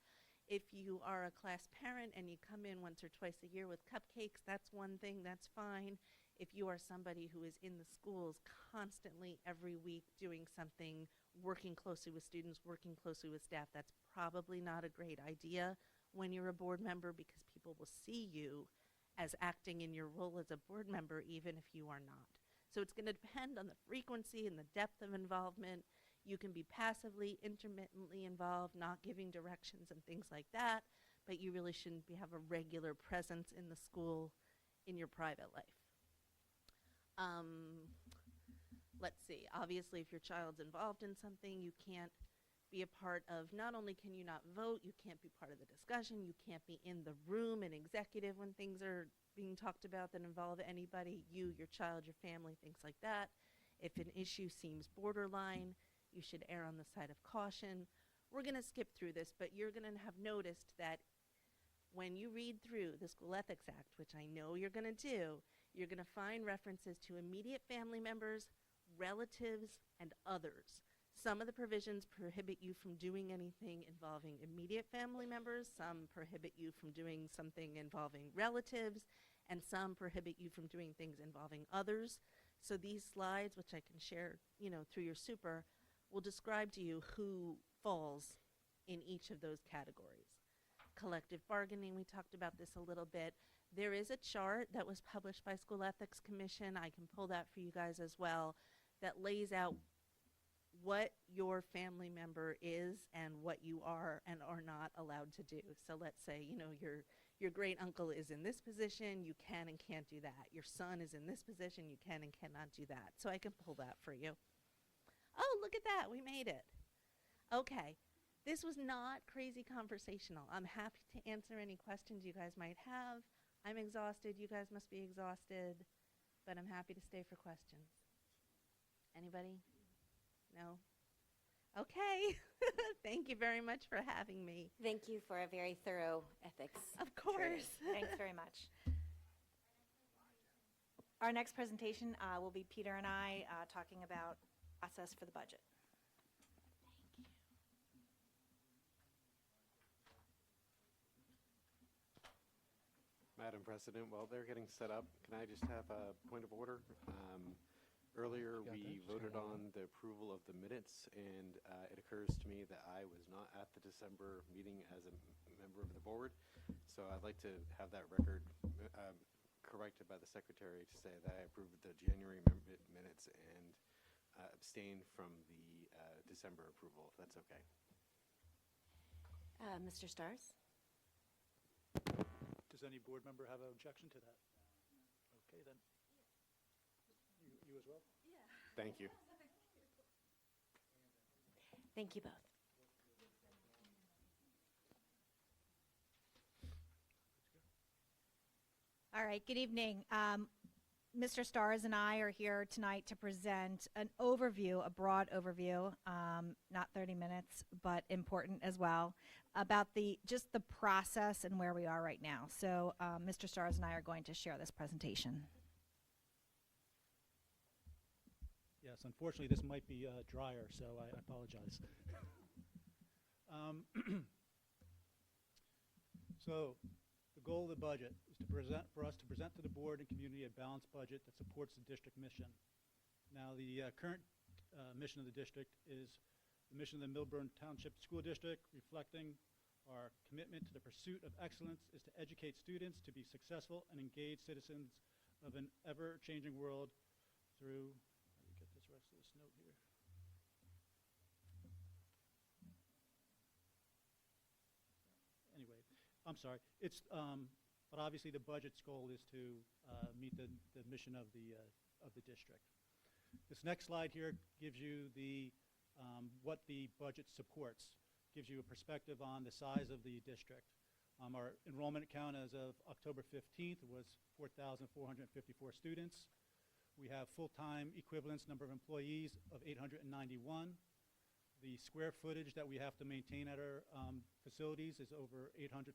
If you are a class parent and you come in once or twice a year with cupcakes, that's one thing, that's fine. If you are somebody who is in the schools constantly every week doing something, working closely with students, working closely with staff, that's probably not a great idea when you're a board member, because people will see you as acting in your role as a board member even if you are not. So it's going to depend on the frequency and the depth of involvement. You can be passively, intermittently involved, not giving directions and things like that, but you really shouldn't have a regular presence in the school in your private life. Let's see, obviously if your child's involved in something, you can't be a part of, not only can you not vote, you can't be part of the discussion, you can't be in the room in executive when things are being talked about that involve anybody, you, your child, your family, things like that. If an issue seems borderline, you should err on the side of caution. We're going to skip through this, but you're going to have noticed that when you read through the School Ethics Act, which I know you're going to do, you're going to find references to immediate family members, relatives, and others. Some of the provisions prohibit you from doing anything involving immediate family members, some prohibit you from doing something involving relatives, and some prohibit you from doing things involving others. So these slides, which I can share, through your super, will describe to you who falls in each of those categories. Collective bargaining, we talked about this a little bit. There is a chart that was published by School Ethics Commission, I can pull that for you guys as well, that lays out what your family member is and what you are and are not allowed to do. So let's say, your great uncle is in this position, you can and can't do that. Your son is in this position, you can and cannot do that. So I can pull that for you. Oh, look at that, we made it. Okay, this was not crazy conversational. I'm happy to answer any questions you guys might have. I'm exhausted, you guys must be exhausted, but I'm happy to stay for questions. Anybody? No? Okay. Thank you very much for having me. Thank you for a very thorough ethics. Of course. Thanks very much. Our next presentation will be Peter and I talking about process for the budget. Madam President, while they're getting set up, can I just have a point of order? Earlier, we voted on the approval of the minutes, and it occurs to me that I was not at the December meeting as a member of the board, so I'd like to have that record corrected by the secretary to say that I approved the January minutes and abstained from the December approval, if that's okay. Mr. Stars? Does any board member have an objection to that? Okay, then. You as well? Thank you. Thank you both. All right, good evening. Mr. Stars and I are here tonight to present an overview, a broad overview, not 30 minutes, but important as well, about just the process and where we are right now. So Mr. Stars and I are going to share this presentation. Yes, unfortunately, this might be drier, so I apologize. So, the goal of the budget is for us to present to the board and community a balanced budget that supports the district mission. Now, the current mission of the district is the mission of the Millburn Township School District, reflecting our commitment to the pursuit of excellence is to educate students to be successful and engaged citizens of an ever-changing world through, let me get this rest of this note here. Anyway, I'm sorry. But obviously the budget's goal is to meet the mission of the district. This next slide here gives you what the budget supports. Gives you a perspective on the size of the district. Our enrollment count as of October 15th was 4,454 students. We have full-time equivalence number of employees of 891. The square footage that we have to maintain at our facilities is over 800,000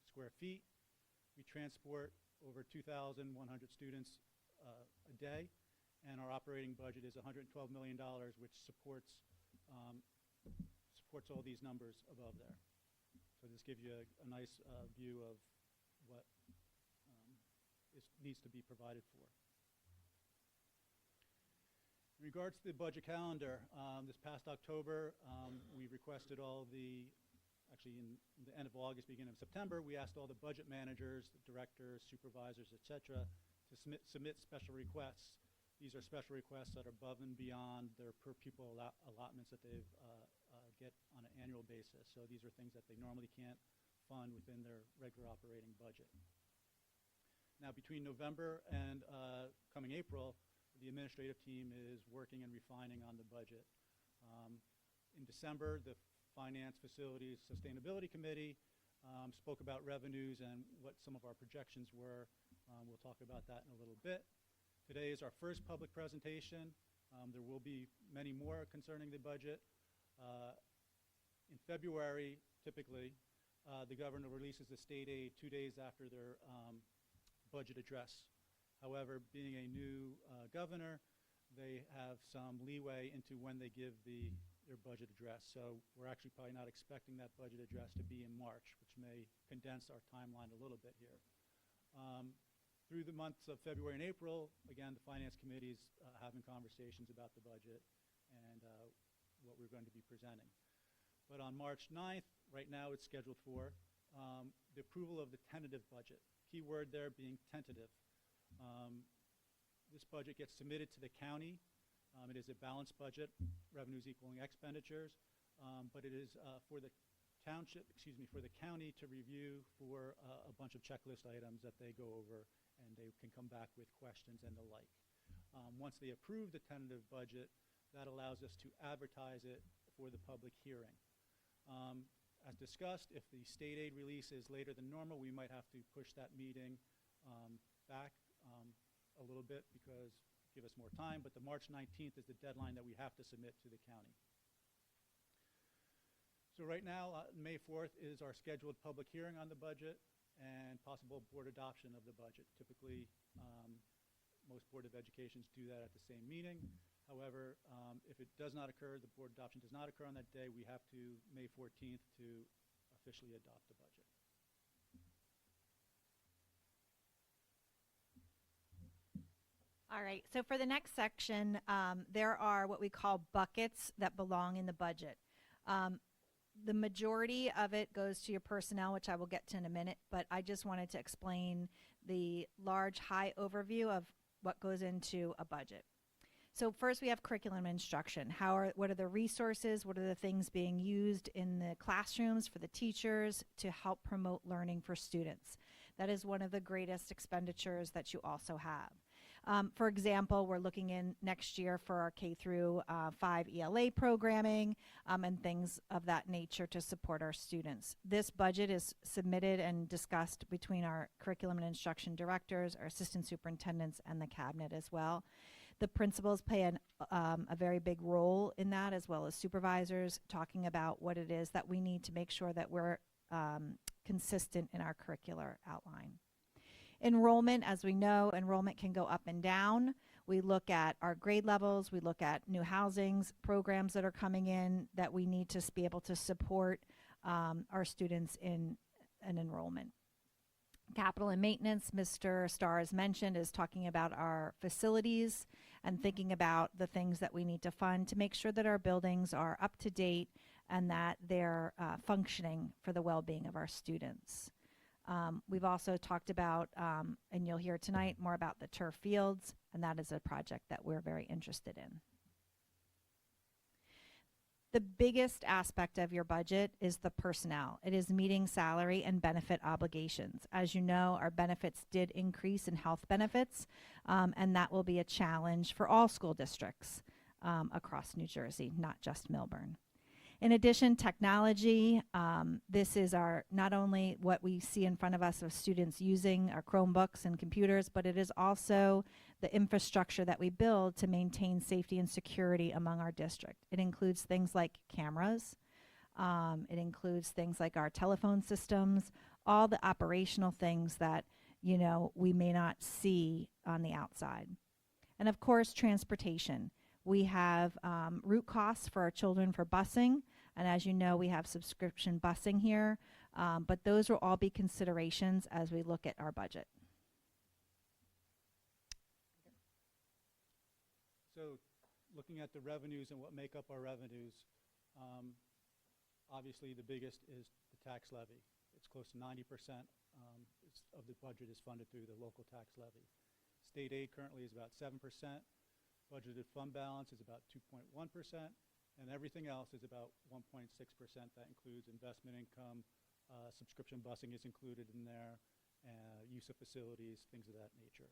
square feet. We transport over 2,100 students a day, and our operating budget is $112 million, which supports all these numbers above there. So this gives you a nice view of what needs to be provided for. In regards to the budget calendar, this past October, we requested actually in the end of August, beginning of September, we asked all the budget managers, the directors, supervisors, et cetera, to submit special requests. These are special requests that are above and beyond their per pupil allotments that they get on an annual basis. So these are things that they normally can't fund within their regular operating budget. Now, between November and coming April, the administrative team is working and refining on the budget. In December, the Finance, Facilities, Sustainability Committee spoke about revenues and what some of our projections were. We'll talk about that in a little bit. Today is our first public presentation. There will be many more concerning the budget. In February, typically, the governor releases the state aid 2 days after their budget address. However, being a new governor, they have some leeway into when they give their budget address. So we're actually probably not expecting that budget address to be in March, which may condense our timeline a little bit here. Through the months of February and April, again, the Finance Committee is having conversations about the budget and what we're going to be presenting. But on March 9th, right now it's scheduled for the approval of the tentative budget. Key word there being tentative. This budget gets submitted to the county. It is a balanced budget, revenues equaling expenditures, but it is for the county to review for a bunch of checklist items that they go over, and they can come back with questions and the like. Once they approve the tentative budget, that allows us to advertise it for the public hearing. As discussed, if the state aid release is later than normal, we might have to push that meeting back a little bit because give us more time, but the March 19th is the deadline that we have to submit to the county. So right now, May 4th is our scheduled public hearing on the budget and possible board adoption of the budget. Typically, most Board of Educations do that at the same meeting. However, if it does not occur, the board adoption does not occur on that day, we have to May 14th to officially adopt the budget. All right, so for the next section, there are what we call buckets that belong in the budget. The majority of it goes to your personnel, which I will get to in a minute, but I just wanted to explain the large, high overview of what goes into a budget. So first we have curriculum instruction. What are the resources? What are the things being used in the classrooms for the teachers to help promote learning for students? That is one of the greatest expenditures that you also have. For example, we're looking in next year for our K through 5 ELA programming and things of that nature to support our students. This budget is submitted and discussed between our curriculum and instruction directors, our assistant superintendents, and the cabinet as well. The principals play a very big role in that, as well as supervisors, talking about what it is that we need to make sure that we're consistent in our curricular outline. Enrollment, as we know, enrollment can go up and down. We look at our grade levels, we look at new housings, programs that are coming in that we need to be able to support our students in an enrollment. Capital and maintenance, Mr. Starr has mentioned, is talking about our facilities and thinking about the things that we need to fund to make sure that our buildings are up to date and that they're functioning for the well-being of our students. We've also talked about, and you'll hear tonight, more about the turf fields, and that is a project that we're very interested in. The biggest aspect of your budget is the personnel. It is meeting salary and benefit obligations. As you know, our benefits did increase in health benefits, and that will be a challenge for all school districts across New Jersey, not just Millburn. In addition, technology, this is our not only what we see in front of us of students using our Chromebooks and computers, but it is also the infrastructure that we build to maintain safety and security among our district. It includes things like cameras, it includes things like our telephone systems, all the operational things that, you know, we may not see on the outside. And of course, transportation. We have route costs for our children for busing, and as you know, we have subscription busing here, but those will all be considerations as we look at our budget. So looking at the revenues and what make up our revenues, obviously the biggest is the tax levy. It's close to 90% of the budget is funded through the local tax levy. State aid currently is about 7%. Budgeted fund balance is about 2.1%, and everything else is about 1.6%. That includes investment income, subscription busing is included in there, use of facilities, things of that nature.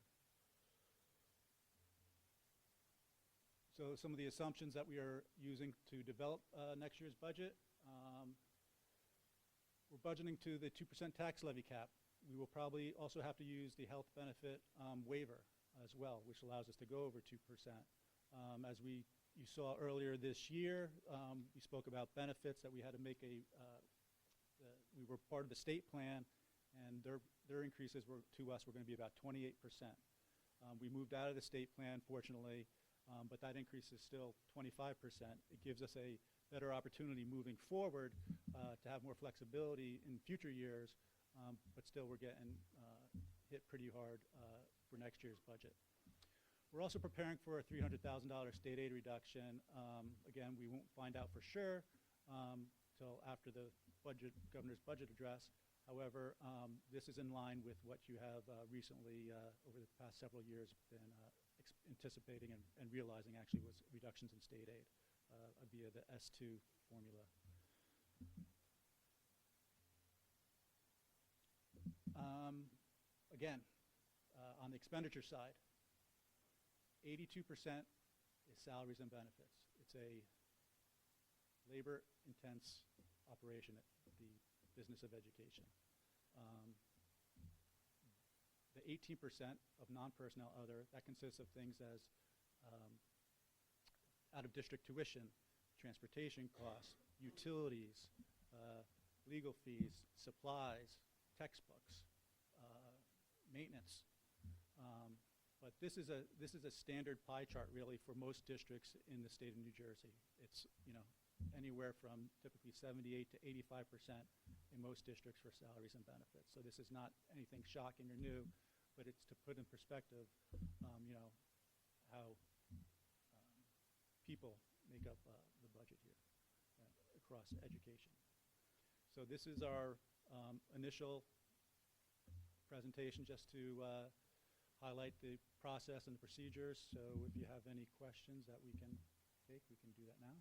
So some of the assumptions that we are using to develop next year's budget, we're budgeting to the 2% tax levy cap. We will probably also have to use the health benefit waiver as well, which allows us to go over 2%. As you saw earlier this year, we spoke about benefits that we had to make we were part of the state plan, and their increases were to us were going to be about 28%. We moved out of the state plan, fortunately, but that increase is still 25%. It gives us a better opportunity moving forward to have more flexibility in future years, but still we're getting hit pretty hard for next year's budget. We're also preparing for a $300,000 state aid reduction. Again, we won't find out for sure till after the governor's budget address. However, this is in line with what you have recently, over the past several years, been anticipating and realizing actually was reductions in state aid via the S2 formula. Again, on the expenditure side, 82% is salaries and benefits. It's a labor-intense operation at the business of education. The 18% of non-personnel other, that consists of things as out-of-district tuition, transportation costs, utilities, legal fees, supplies, textbooks, maintenance. But this is a standard pie chart really for most districts in the state of New Jersey. It's, you know, anywhere from typically 78 to 85% in most districts for salaries and benefits. So this is not anything shocking or new, but it's to put in perspective, you know, how people make up the budget here across education. So this is our initial presentation just to highlight the process and the procedures. So if you have any questions that we can take, we can do that now.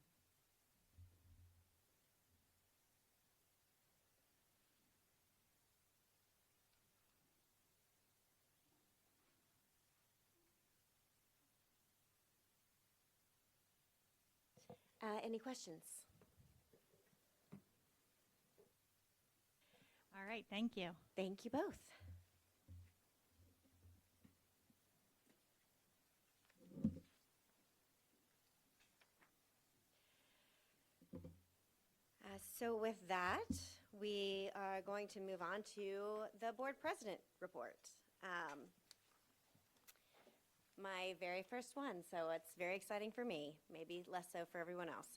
Any questions? All right, thank you. Thank you both. So with that, we are going to move on to the board president report. My very first one, so it's very exciting for me, maybe less so for everyone else.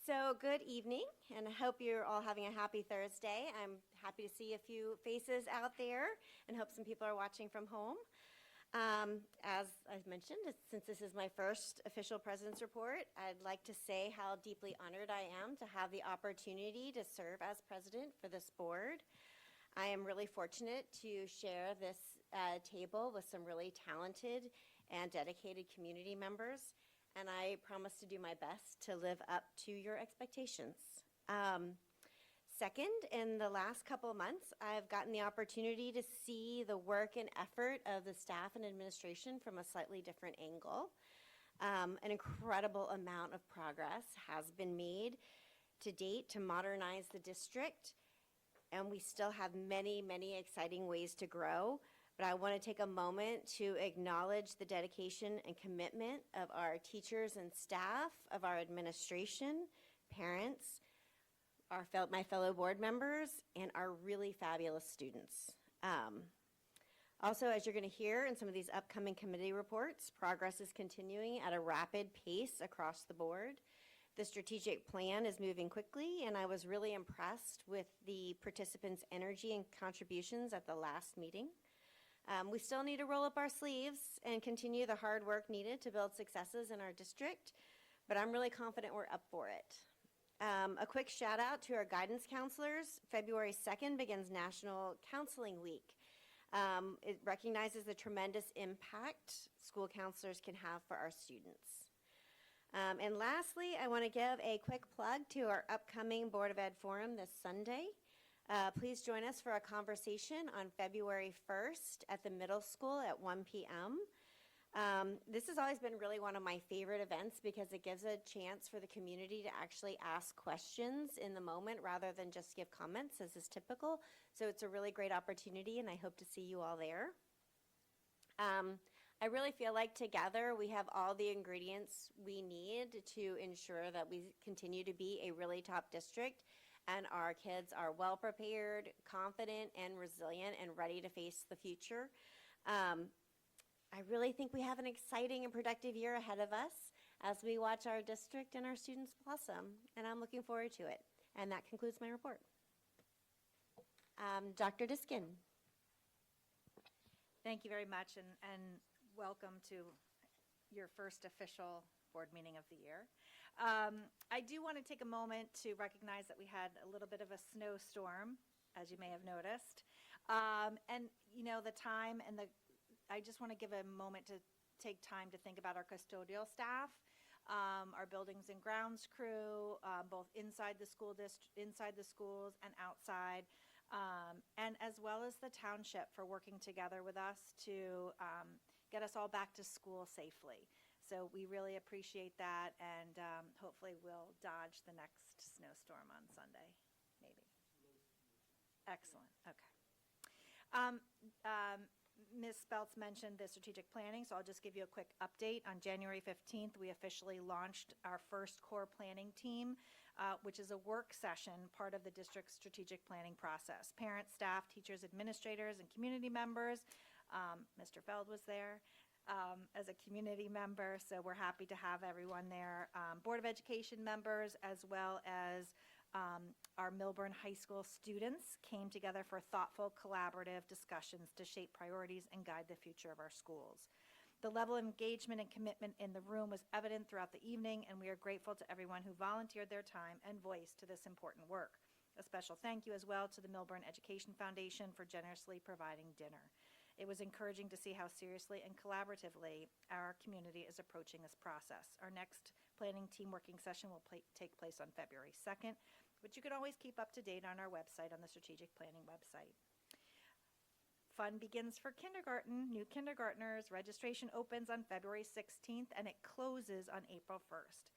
So good evening, and I hope you're all having a happy Thursday. I'm happy to see a few faces out there and hope some people are watching from home. As I've mentioned, since this is my first official president's report, I'd like to say how deeply honored I am to have the opportunity to serve as president for this board. I am really fortunate to share this table with some really talented and dedicated community members, and I promise to do my best to live up to your expectations. Second, in the last couple of months, I've gotten the opportunity to see the work and effort of the staff and administration from a slightly different angle. An incredible amount of progress has been made to date to modernize the district, and we still have many, many exciting ways to grow. But I want to take a moment to acknowledge the dedication and commitment of our teachers and staff, of our administration, parents, my fellow board members, and our really fabulous students. Also, as you're going to hear in some of these upcoming committee reports, progress is continuing at a rapid pace across the board. The strategic plan is moving quickly, and I was really impressed with the participants' energy and contributions at the last meeting. We still need to roll up our sleeves and continue the hard work needed to build successes in our district, but I'm really confident we're up for it. A quick shout out to our guidance counselors. February 2nd begins National Counseling Week. It recognizes the tremendous impact school counselors can have for our students. And lastly, I want to give a quick plug to our upcoming Board of Ed Forum this Sunday. Please join us for a conversation on February 1st at the middle school at 1 p.m. This has always been really one of my favorite events because it gives a chance for the community to actually ask questions in the moment rather than just give comments, as is typical. So it's a really great opportunity, and I hope to see you all there. I really feel like together we have all the ingredients we need to ensure that we continue to be a really top district and our kids are well prepared, confident, and resilient and ready to face the future. I really think we have an exciting and productive year ahead of us as we watch our district and our students blossom, and I'm looking forward to it. And that concludes my report. Dr. Diskin. Thank you very much, and welcome to your first official board meeting of the year. I do want to take a moment to recognize that we had a little bit of a snowstorm, as you may have noticed. And, you know, the time and I just want to give a moment to take time to think about our custodial staff, our buildings and grounds crew, both inside the schools and outside, and as well as the township for working together with us to get us all back to school safely. So we really appreciate that, and hopefully we'll dodge the next snowstorm on Sunday, maybe. Excellent, okay. Ms. Speltz mentioned the strategic planning, so I'll just give you a quick update. On January 15th, we officially launched our first core planning team, which is a work session, part of the district's strategic planning process. Parents, staff, teachers, administrators, and community members. Mr. Feld was there as a community member, so we're happy to have everyone there. Board of Education members, as well as our Millburn High School students came together for thoughtful, collaborative discussions to shape priorities and guide the future of our schools. The level of engagement and commitment in the room was evident throughout the evening, and we are grateful to everyone who volunteered their time and voice to this important work. A special thank you as well to the Millburn Education Foundation for generously providing dinner. It was encouraging to see how seriously and collaboratively our community is approaching this process. Our next planning team working session will take place on February 2nd, which you can always keep up to date on our website, on the strategic planning website. fun begins for kindergarten, new kindergartners. Registration opens on February 16th and it closes on April 1st.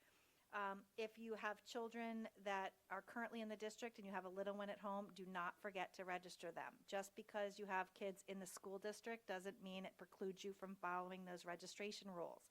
If you have children that are currently in the district and you have a little one at home, do not forget to register them. Just because you have kids in the school district doesn't mean it precludes you from following those registration rules.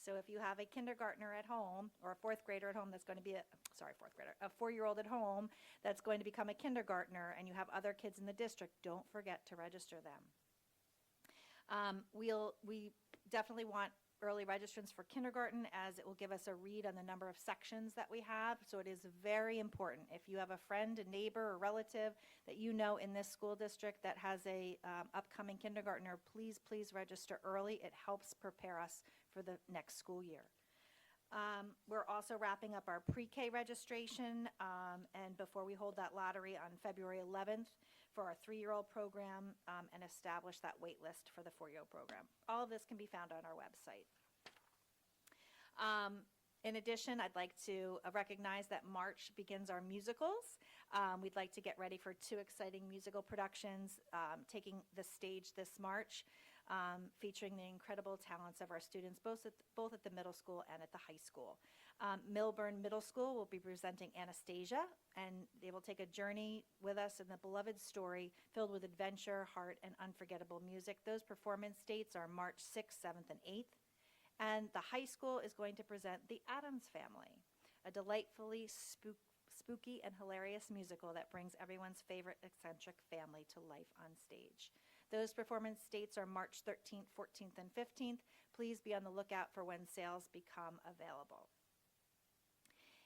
So if you have a kindergartner at home or a fourth grader at home that's going to be a 4-year-old at home that's going to become a kindergartner and you have other kids in the district, don't forget to register them. We definitely want early registrants for kindergarten, as it will give us a read on the number of sections that we have. So it is very important. If you have a friend, a neighbor, or relative that you know in this school district that has a upcoming kindergartner, please register early. It helps prepare us for the next school year. We're also wrapping up our pre-K registration, and before we hold that lottery on February 11th for our 3-year-old program, and establish that wait list for the 4-year-old program. All of this can be found on our website. In addition, I'd like to recognize that March begins our musicals. We'd like to get ready for 2 exciting musical productions taking the stage this March, featuring the incredible talents of our students, both at the middle school and at the high school. Millburn Middle School will be presenting Anastasia, and they will take a journey with us in the beloved story filled with adventure, heart, and unforgettable music. Those performance dates are March 6th, 7th, and 8th. And the high school is going to present The Addams Family, a delightfully spooky and hilarious musical that brings everyone's favorite eccentric family to life on stage. Those performance dates are March 13th, 14th, and 15th. Please be on the lookout for when sales become available.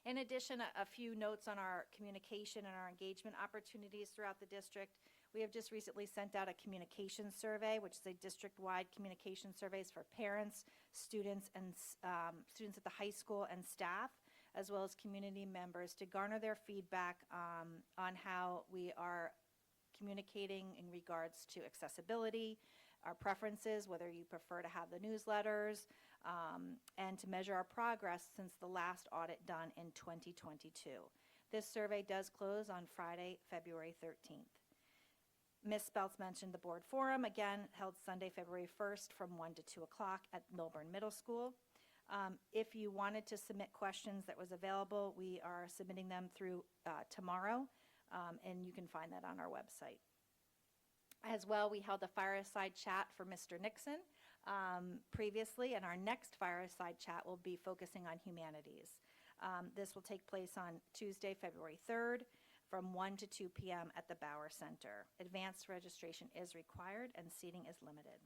In addition, a few notes on our communication and our engagement opportunities throughout the district. We have just recently sent out a communication survey, which is a district-wide communication surveys for parents, students, and students at the high school and staff, as well as community members, to garner their feedback on how we are communicating in regards to accessibility, our preferences, whether you prefer to have the newsletters, and to measure our progress since the last audit done in 2022. This survey does close on Friday, February 13th. Ms. Speltz mentioned the board forum, again, held Sunday, February 1st from 1 to 2 o'clock at Millburn Middle School. If you wanted to submit questions that was available, we are submitting them through tomorrow, and you can find that on our website. As well, we held a fireside chat for Mr. Nixon previously, and our next fireside chat will be focusing on humanities. This will take place on Tuesday, February 3rd from 1 to 2 p.m. at the Bauer Center. Advanced registration is required and seating is limited.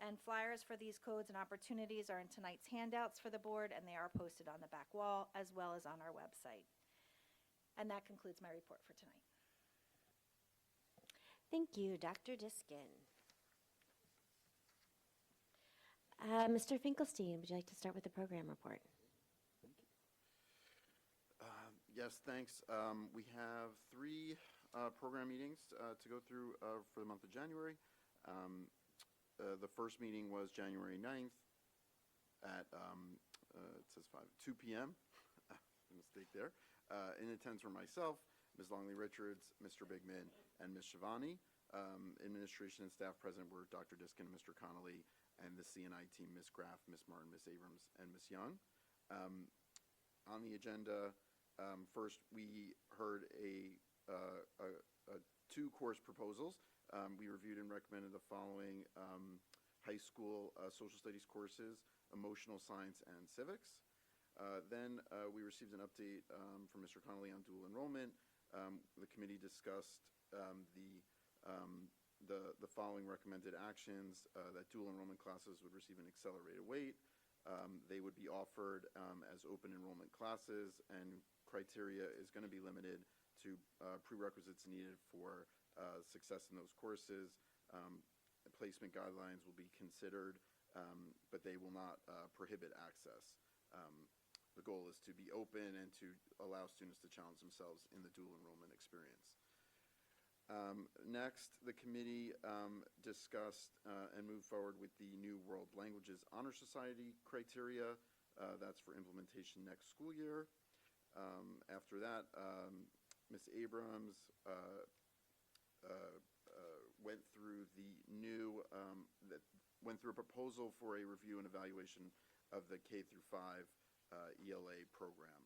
And flyers for these codes and opportunities are in tonight's handouts for the board, and they are posted on the back wall as well as on our website. And that concludes my report for tonight. Thank you, Dr. Diskin. Mr. Finkelstein, would you like to start with the program report? Yes, thanks. We have 3 program meetings to go through for the month of January. The first meeting was January 9th at, it says 2 p.m. Mistake there. In attendance were myself, Ms. Longley Richards, Mr. Bigman, and Ms. Shivani. Administration and staff present were Dr. Diskin, Mr. Connolly, and the CNI team, Ms. Graff, Ms. Martin, Ms. Abrams, and Ms. Young. On the agenda, first, we heard 2 course proposals. We reviewed and recommended the following high school social studies courses: emotional science and civics. Then we received an update from Mr. Connolly on dual enrollment. The committee discussed the following recommended actions: that dual enrollment classes would receive an accelerated weight. They would be offered as open enrollment classes, and criteria is going to be limited to prerequisites needed for success in those courses. Placement guidelines will be considered, but they will not prohibit access. The goal is to be open and to allow students to challenge themselves in the dual enrollment experience. Next, the committee discussed and moved forward with the new World Languages Honor Society criteria. That's for implementation next school year. After that, Ms. Abrams went through the new, that went through a proposal for a review and evaluation of the K through 5 ELA program.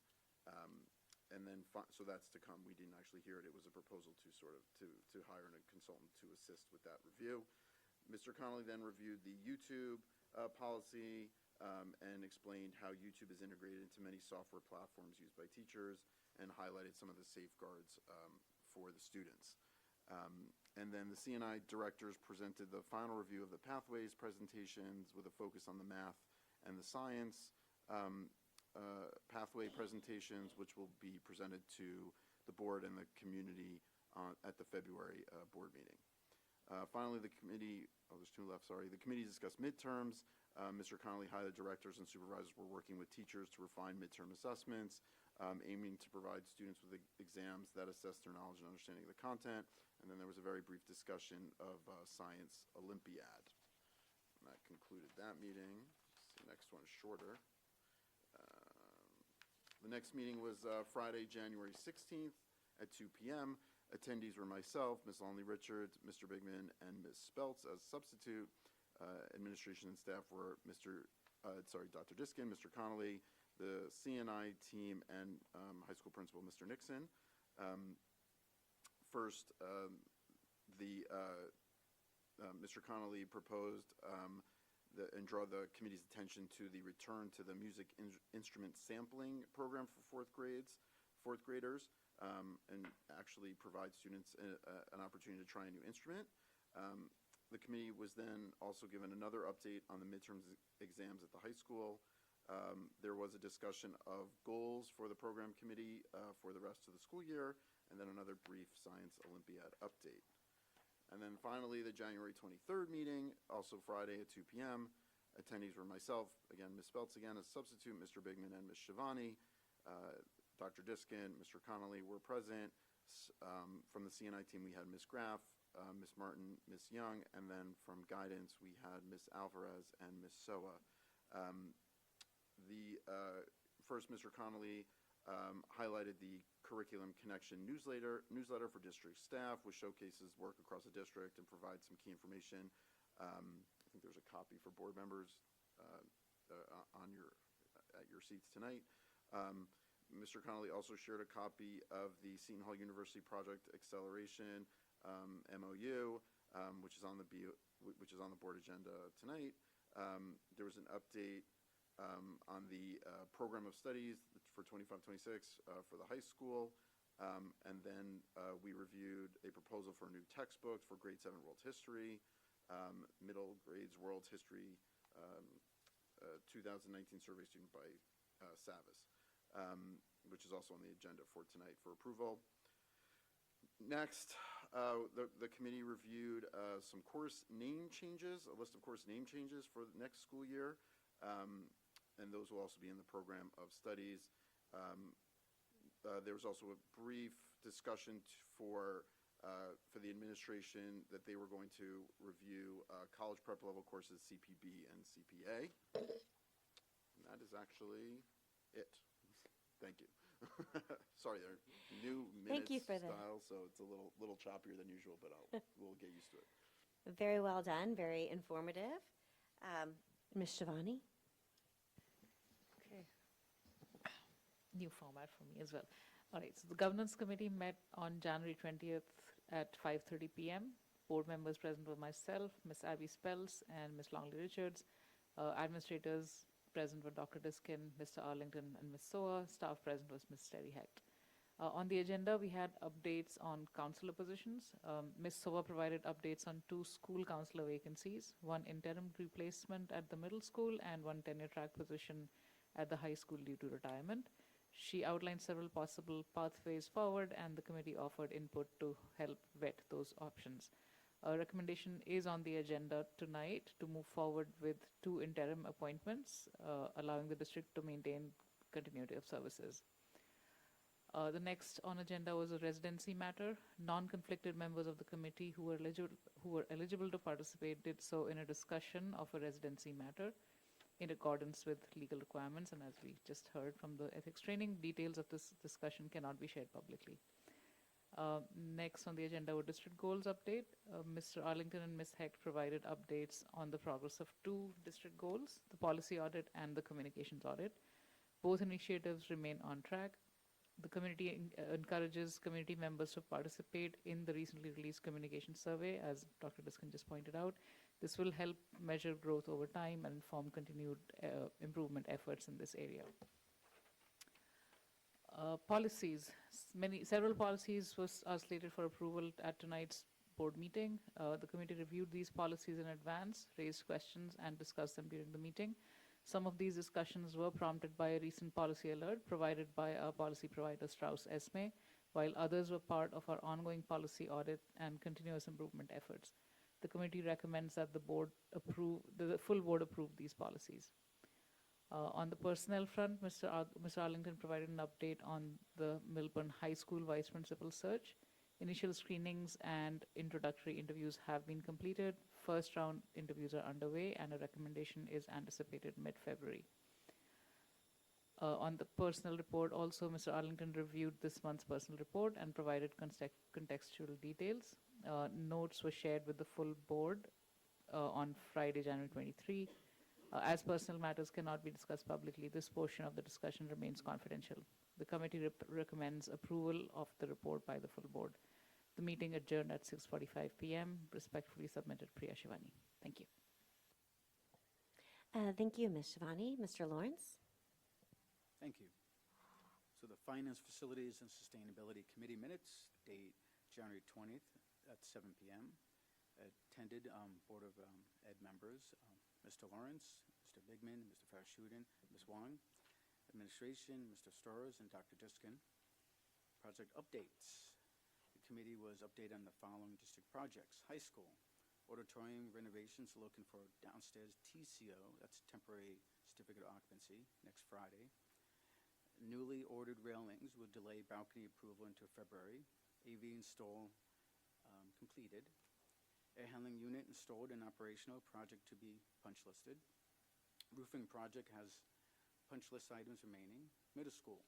And then, so that's to come. We didn't actually hear it. It was a proposal to sort of, to hire a consultant to assist with that review. Mr. Connolly then reviewed the YouTube policy and explained how YouTube is integrated into many software platforms used by teachers and highlighted some of the safeguards for the students. And then the CNI directors presented the final review of the pathways presentations with a focus on the math and the science pathway presentations, which will be presented to the board and the community at the February board meeting. Finally, the committee, there's two left, sorry. The committee discussed midterms. Mr. Connolly highlighted directors and supervisors were working with teachers to refine midterm assessments, aiming to provide students with exams that assess their knowledge and understanding of the content. And then there was a very brief discussion of Science Olympiad. And that concluded that meeting. The next one is shorter. The next meeting was Friday, January 16th at 2 p.m. Attendees were myself, Ms. Lonely Richards, Mr. Bigman, and Ms. Speltz as substitute. Administration and staff were Dr. Diskin, Mr. Connolly, the CNI team, and high school principal, Mr. Nixon. First, Mr. Connolly proposed and draw the committee's attention to the return to the music instrument sampling program for fourth graders, and actually provide students an opportunity to try a new instrument. The committee was then also given another update on the midterms exams at the high school. There was a discussion of goals for the program committee for the rest of the school year, and then another brief Science Olympiad update. And then finally, the January 23rd meeting, also Friday at 2 p.m. Attendees were myself, again, Ms. Speltz again as substitute, Mr. Bigman and Ms. Shivani. Dr. Diskin, Mr. Connolly were present. From the CNI team, we had Ms. Graff, Ms. Martin, Ms. Young, and then from guidance, we had Ms. Alvarez and Ms. Soa. First, Mr. Connolly highlighted the Curriculum Connection newsletter for district staff, which showcases work across the district and provides some key information. I think there's a copy for board members at your seats tonight. Mr. Connolly also shared a copy of the Seton Hall University Project Acceleration MOU, which is on the board agenda tonight. There was an update on the program of studies for 25-26 for the high school. And then we reviewed a proposal for a new textbook for grade 7 world history, middle grades world history 2019 survey student by Savis, which is also on the agenda for tonight for approval. Next, the committee reviewed some course name changes, a list of course name changes for the next school year. And those will also be in the program of studies. There was also a brief discussion for the administration that they were going to review college prep level courses, CPB and CPA. And that is actually it. Thank you. Sorry, they're new minutes Thank you for that. style, so it's a little choppier than usual, but we'll get used to it. Very well done, very informative. Ms. Shivani? Okay. New format for me as well. All right, so the Governance Committee met on January 20th at 5:30 p.m. Board members present were myself, Ms. Abby Spells, and Ms. Longley Richards. Administrators present were Dr. Diskin, Mr. Arlington, and Ms. Soa. Staff present was Ms. Terry Hecht. On the agenda, we had updates on counselor positions. Ms. Soa provided updates on 2 school counselor vacancies, 1 interim replacement at the middle school and 1 tenure track position at the high school due to retirement. She outlined several possible pathways forward, and the committee offered input to help vet those options. A recommendation is on the agenda tonight to move forward with 2 interim appointments, allowing the district to maintain continuity of services. The next on agenda was a residency matter. Non-conflicted members of the committee who were eligible to participate did so in a discussion of a residency matter in accordance with legal requirements, and as we just heard from the ethics training, details of this discussion cannot be shared publicly. Next on the agenda were district goals update. Mr. Arlington and Ms. Hecht provided updates on the progress of two district goals, the policy audit and the communications audit. Both initiatives remain on track. The community encourages community members to participate in the recently released communication survey, as Dr. Diskin just pointed out. This will help measure growth over time and inform continued improvement efforts in this area. Policies. Several policies are slated for approval at tonight's board meeting. The committee reviewed these policies in advance, raised questions, and discussed them during the meeting. Some of these discussions were prompted by a recent policy alert provided by our policy provider, Strauss Esme, while others were part of our ongoing policy audit and continuous improvement efforts. The committee recommends that the full board approve these policies. On the personnel front, Mr. Arlington provided an update on the Milburn High School vice principal search. Initial screenings and introductory interviews have been completed. First round interviews are underway, and a recommendation is anticipated mid-February. On the personnel report, also, Mr. Arlington reviewed this month's personnel report and provided contextual details. Notes were shared with the full board on Friday, January 23. As personal matters cannot be discussed publicly, this portion of the discussion remains confidential. The committee recommends approval of the report by the full board. The meeting adjourned at 6:45 p.m. Respectfully submitted, Priya Shivani. Thank you. Thank you, Ms. Shivani. Mr. Lawrence? Thank you. So the Finance, Facilities, and Sustainability Committee minutes, date January 20th at 7 p.m. Attended Board of Ed members, Mr. Lawrence, Mr. Bigman, Mr. Farshudin, Ms. Wong. Administration, Mr. Storrs, and Dr. Diskin. Project updates. The committee was updated on the following district projects. High school, auditorium renovations, looking for downstairs TCO, that's temporary certificate of occupancy, next Friday. Newly ordered railings will delay balcony approval into February. AV install completed. Air handling unit installed and operational, project to be punch listed. Roofing project has punch list items remaining. Middle school,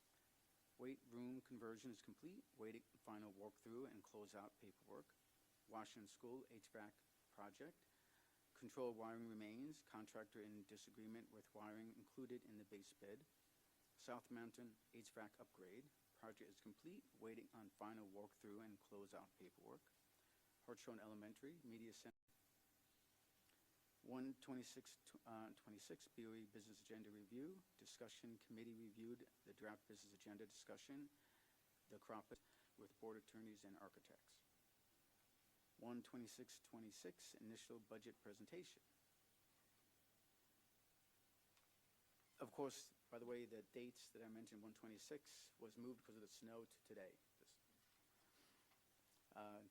weight room conversion is complete, waiting final walkthrough and closeout paperwork. Washington School HVAC project, control wiring remains, contractor in disagreement with wiring included in the base bid. South Mountain HVAC upgrade, project is complete, waiting on final walkthrough and closeout paperwork. Hartshorne Elementary Media Center. 126 BOE Business Agenda Review. Discussion Committee reviewed the draft business agenda discussion, the crop with board attorneys and architects. 12626 Initial Budget Presentation. Of course, by the way, the dates that I mentioned, 126, was moved because of the snow to today.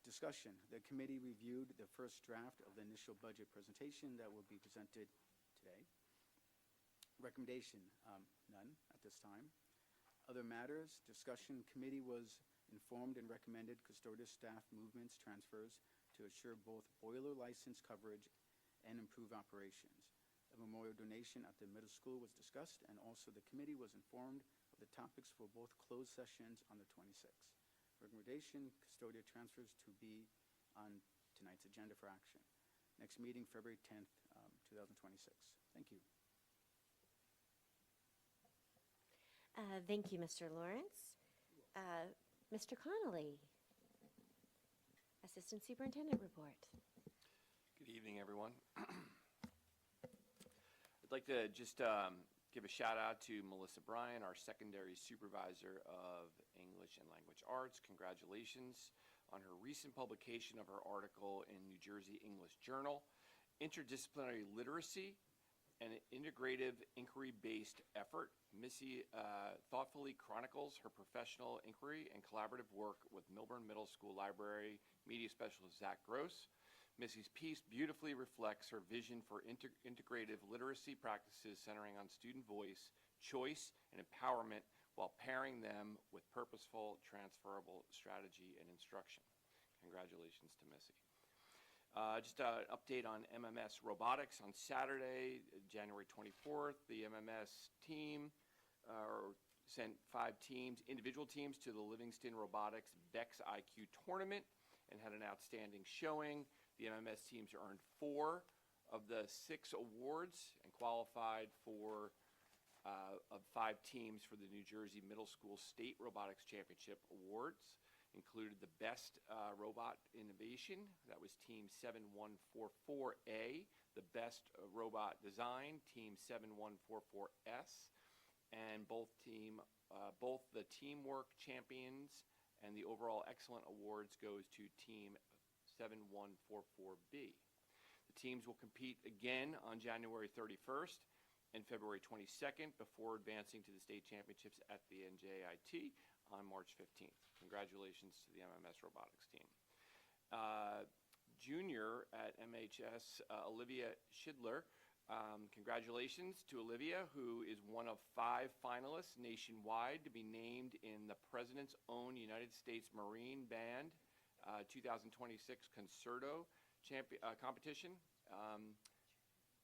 Discussion. The committee reviewed the first draft of the initial budget presentation that will be presented today. Recommendation, none at this time. Other matters, discussion committee was informed and recommended custodial staff movements, transfers to assure both boiler license coverage and improve operations. A memorial donation at the middle school was discussed, and also the committee was informed of the topics for both closed sessions on the 26th. Recommendation, custodial transfers to be on tonight's agenda for action. Next meeting, February 10th, 2026. Thank you. Thank you, Mr. Lawrence. Mr. Connolly, Assistant Superintendent Report. Good evening, everyone. I'd like to just give a shout out to Melissa Bryan, our secondary supervisor of English and Language Arts. Congratulations on her recent publication of her article in New Jersey English Journal, Interdisciplinary Literacy, an Integrative Inquiry-Based Effort. Missy thoughtfully chronicles her professional inquiry and collaborative work with Milburn Middle School Library Media Specialist Zach Gross. Missy's piece beautifully reflects her vision for integrative literacy practices centering on student voice, choice, and empowerment while pairing them with purposeful, transferable strategy and instruction. Congratulations to Missy. Just an update on MMS Robotics on Saturday, January 24th. The MMS team, sent 5 teams, individual teams, to the Livingston Robotics VEX IQ tournament and had an outstanding showing. The MMS teams earned 4 of the 6 awards and qualified for of 5 teams for the New Jersey Middle School State Robotics Championship Awards. Included the best robot innovation, that was Team 7144A, the best robot design, Team 7144S, and both the teamwork champions and the overall excellent awards goes to Team 7144B. The teams will compete again on January 31st and February 22nd before advancing to the state championships at the NJIT on March 15th. Congratulations to the MMS robotics team. Junior at MHS, Olivia Schidler. Congratulations to Olivia, who is one of 5 finalists nationwide to be named in the President's Own United States Marine Band 2026 Concerto competition.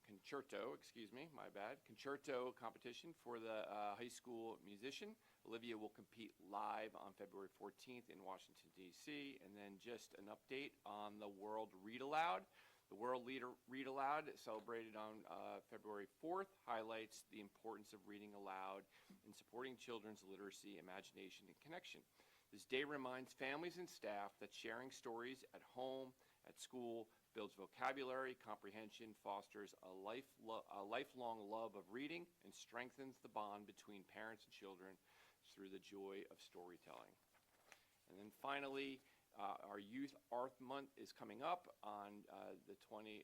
Concerto, excuse me, my bad. Concerto competition for the high school musician. Olivia will compete live on February 14th in Washington, D.C. And then just an update on the World Read Aloud. The World Read Aloud, celebrated on February 4th, highlights the importance of reading aloud in supporting children's literacy, imagination, and connection. This day reminds families and staff that sharing stories at home, at school, builds vocabulary, comprehension, fosters a lifelong love of reading, and strengthens the bond between parents and children through the joy of storytelling. And then finally, our Youth Art Month is coming up on the 2026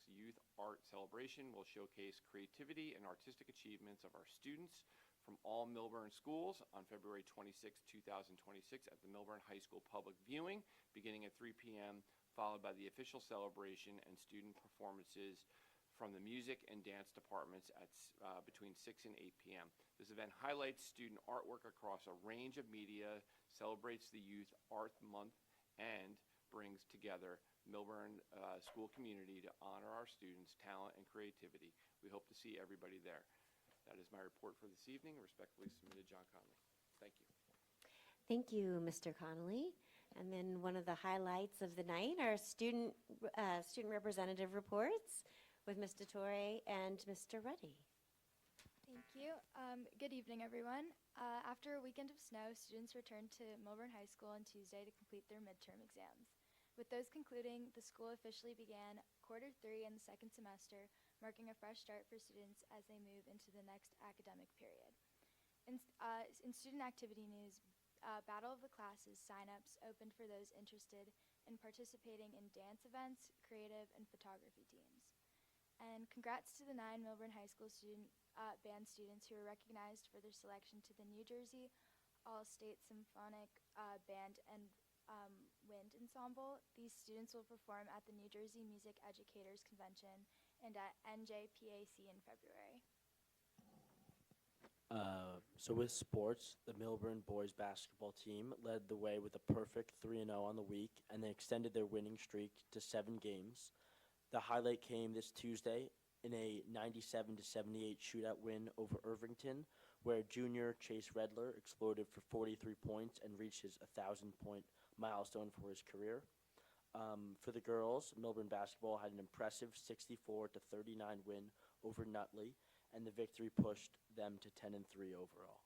Youth Art Celebration. Will showcase creativity and artistic achievements of our students from all Millburn schools on February 26, 2026 at the Millburn High School Public Viewing, beginning at 3 p.m., followed by the official celebration and student performances from the music and dance departments at between 6 and 8 p.m. This event highlights student artwork across a range of media, celebrates the Youth Art Month, and brings together Millburn school community to honor our students' talent and creativity. We hope to see everybody there. That is my report for this evening. Respectfully submitted, John Conley. Thank you. Thank you, Mr. Connolly. And then one of the highlights of the night are student representative reports with Ms. DeTore and Mr. Ruddy. Thank you. Good evening, everyone. After a weekend of snow, students returned to Millburn High School on Tuesday to complete their midterm exams. With those concluding, the school officially began quarter 3 in the second semester, marking a fresh start for students as they move into the next academic period. In student activity news, Battle of the Classes signups opened for those interested in participating in dance events, creative, and photography teams. And congrats to the 9 Millburn High School band students who were recognized for their selection to the New Jersey All-State Symphonic Band and Wind Ensemble. These students will perform at the New Jersey Music Educators Convention and at NJPAC in February. So with sports, the Millburn boys basketball team led the way with a perfect 3-0 on the week, and they extended their winning streak to 7 games. The highlight came this Tuesday in a 97-78 shootout win over Irvington, where junior Chase Redler exploded for 43 points and reached his 1,000-point milestone for his career. For the girls, Millburn basketball had an impressive 64-39 win over Nutley, and the victory pushed them to 10-3 overall.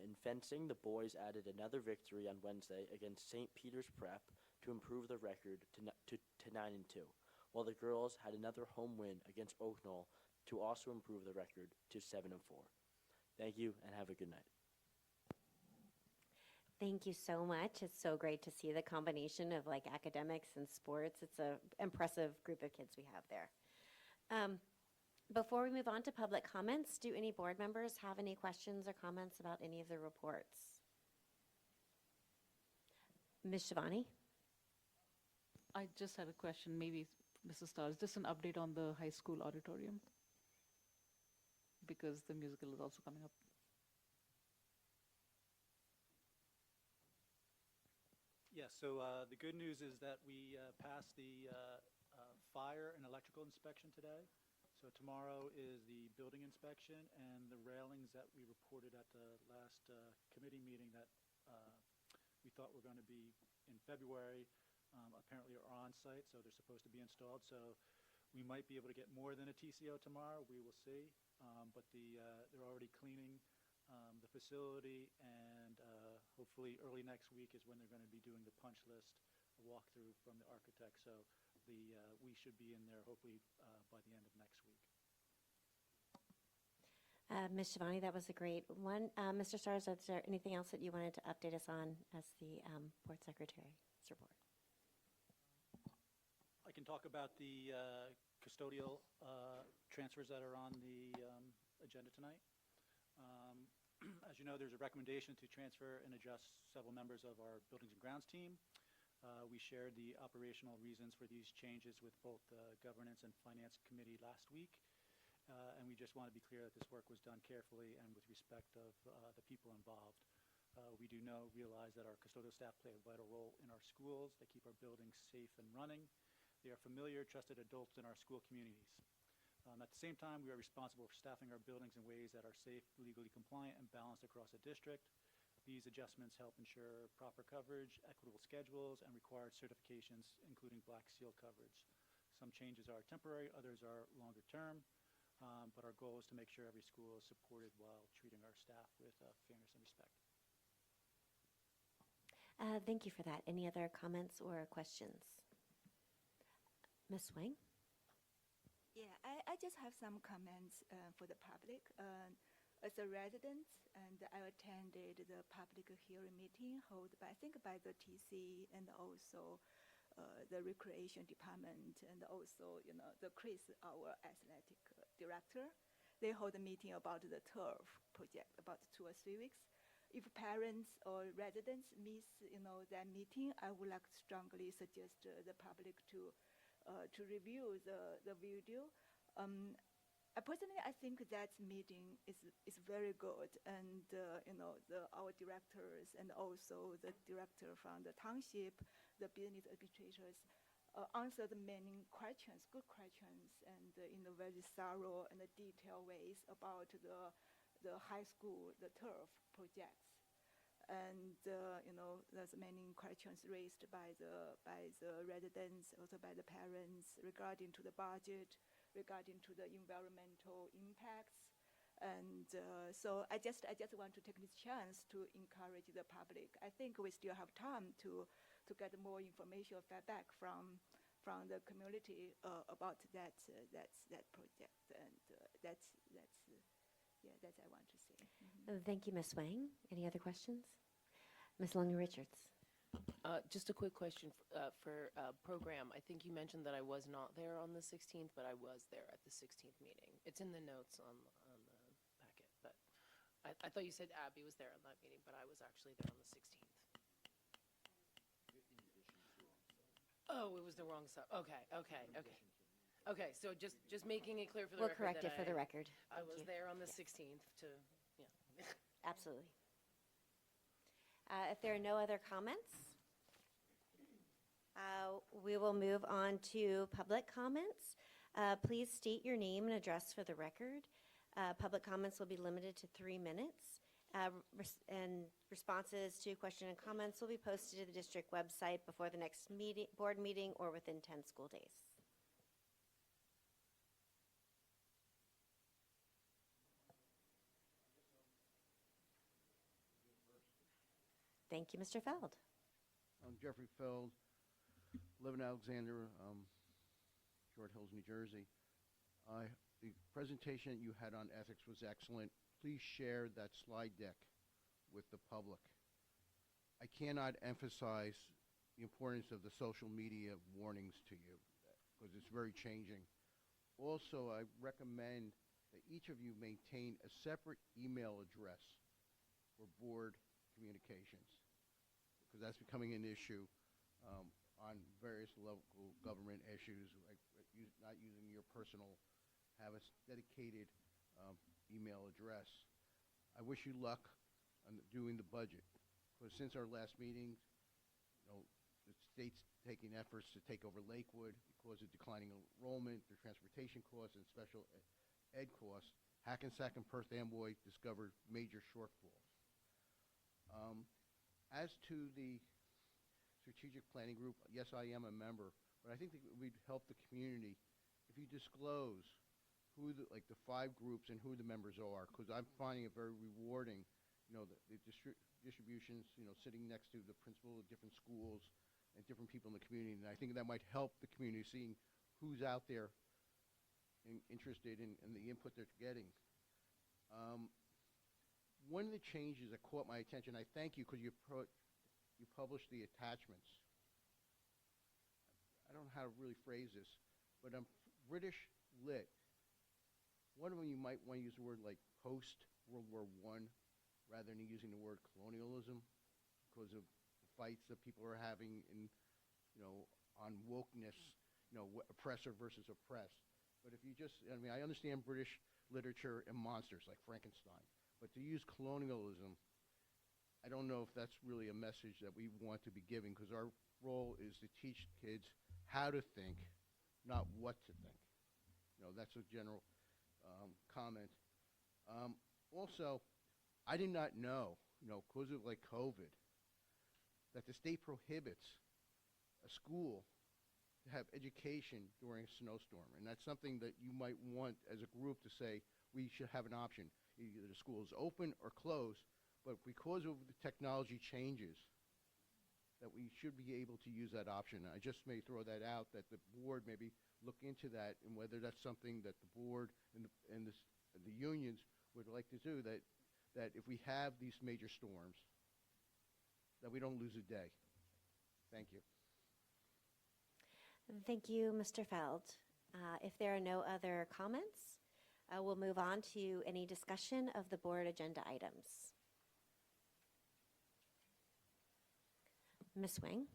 In fencing, the boys added another victory on Wednesday against St. Peter's Prep to improve the record to 9-2, while the girls had another home win against Oaknall to also improve the record to 7-4. Thank you, and have a good night. Thank you so much. It's so great to see the combination of like academics and sports. It's an impressive group of kids we have there. Before we move on to public comments, do any board members have any questions or comments about any of the reports? Ms. Shivani? I just had a question, maybe Mrs. Stars, just an update on the high school auditorium, because the musical is also coming up. Yes, so the good news is that we passed the fire and electrical inspection today. So tomorrow is the building inspection, and the railings that we reported at the last committee meeting that we thought were going to be in February apparently are on site, so they're supposed to be installed. So we might be able to get more than a TCO tomorrow. We will see. But they're already cleaning the facility, and hopefully early next week is when they're going to be doing the punch list walkthrough from the architect. So we should be in there hopefully by the end of next week. Ms. Shivani, that was a great one. Mr. Stars, is there anything else that you wanted to update us on as the board secretary, Mr. Board? I can talk about the custodial transfers that are on the agenda tonight. As you know, there's a recommendation to transfer and adjust several members of our Buildings and Grounds team. We shared the operational reasons for these changes with both the Governance and Finance Committee last week. And we just want to be clear that this work was done carefully and with respect of the people involved. We do realize that our custodial staff play a vital role in our schools. They keep our buildings safe and running. They are familiar, trusted adults in our school communities. At the same time, we are responsible for staffing our buildings in ways that are safe, legally compliant, and balanced across the district. These adjustments help ensure proper coverage, equitable schedules, and required certifications, including Black Seal coverage. Some changes are temporary, others are longer term. But our goal is to make sure every school is supported while treating our staff with fairness and respect. Thank you for that. Any other comments or questions? Ms. Wang? Yeah, I just have some comments for the public. As a resident, and I attended the public hearing meeting held by, I think, by the TC and also the recreation department, and also, the Chris, our athletic director. They hold a meeting about the turf project about 2 or 3 weeks. If parents or residents miss, that meeting, I would like to strongly suggest the public to review the video. Personally, I think that meeting is very good, and our directors and also the director from the township, the business administrators, answered many questions, good questions, and in a very thorough and detailed ways about the high school, the turf projects. And there's many questions raised by the residents, also by the parents, regarding to the budget, regarding to the environmental impacts. And so I just want to take this chance to encourage the public. I think we still have time to get more information or feedback from the community about that project. And that's I want to say. Mm-hmm. Thank you, Ms. Wang. Any other questions? Ms. Longa-Richards? Just a quick question for program. I think you mentioned that I was not there on the 16th, but I was there at the 16th meeting. It's in the notes on the packet, but I thought you said Abby was there on that meeting, but I was actually there on the 16th. Oh, it was the wrong stuff. Okay. Okay, so just making it clear for the We'll record. correct it for the record. I Thank was you. there on the Yes. 16th to, yeah. Absolutely. If there are no other comments, we will move on to public comments. Please state your name and address for the record. Public comments will be limited to 3 minutes. And responses to question and comments will be posted to the district website before the next board meeting or within 10 school days. Thank you, Mr. Feld. I'm Jeffrey Feld, live in Alexander, Short Hills, New Jersey. The presentation you had on ethics was excellent. Please share that slide deck with the public. I cannot emphasize the importance of the social media warnings to you because it's very changing. Also, I recommend that each of you maintain a separate email address for board communications, because that's becoming an issue on various local government issues, like not using your personal, have a dedicated email address. I wish you luck on doing the budget, because since our last meeting, the state's taking efforts to take over Lakewood because of declining enrollment, their transportation costs, and special ed costs, Hackensack and Perth Amboy discovered major shortfalls. As to the strategic planning group, yes, I am a member, but I think that we'd help the community if you disclose who the 5 groups and who the members are, because I'm finding it very rewarding, the distributions, sitting next to the principal of different schools and different people in the community, and I think that might help the community seeing who's out there interested in the input they're getting. One of the changes that caught my attention, I thank you because you published the attachments. I don't know how to really phrase this, but British lit. One of them you might want to use the word like post-World War I rather than using the word colonialism because of the fights that people are having on wokeness, oppressor versus oppressed. But if you I understand British literature and monsters like Frankenstein, but to use colonialism, I don't know if that's really a message that we want to be giving, because our role is to teach kids how to think, not what to think. That's a general comment. Also, I did not know, because of COVID, that the state prohibits a school to have education during a snowstorm. And that's something that you might want as a group to say we should have an option. Either the school is open or closed, but because of the technology changes, that we should be able to use that option. I just may throw that out, that the board maybe look into that and whether that's something that the board and the unions would like to do, that if we have these major storms, that we don't lose a day. Thank you. Thank you, Mr. Feld. If there are no other comments, we'll move on to any discussion of the board agenda items. Ms. Wang?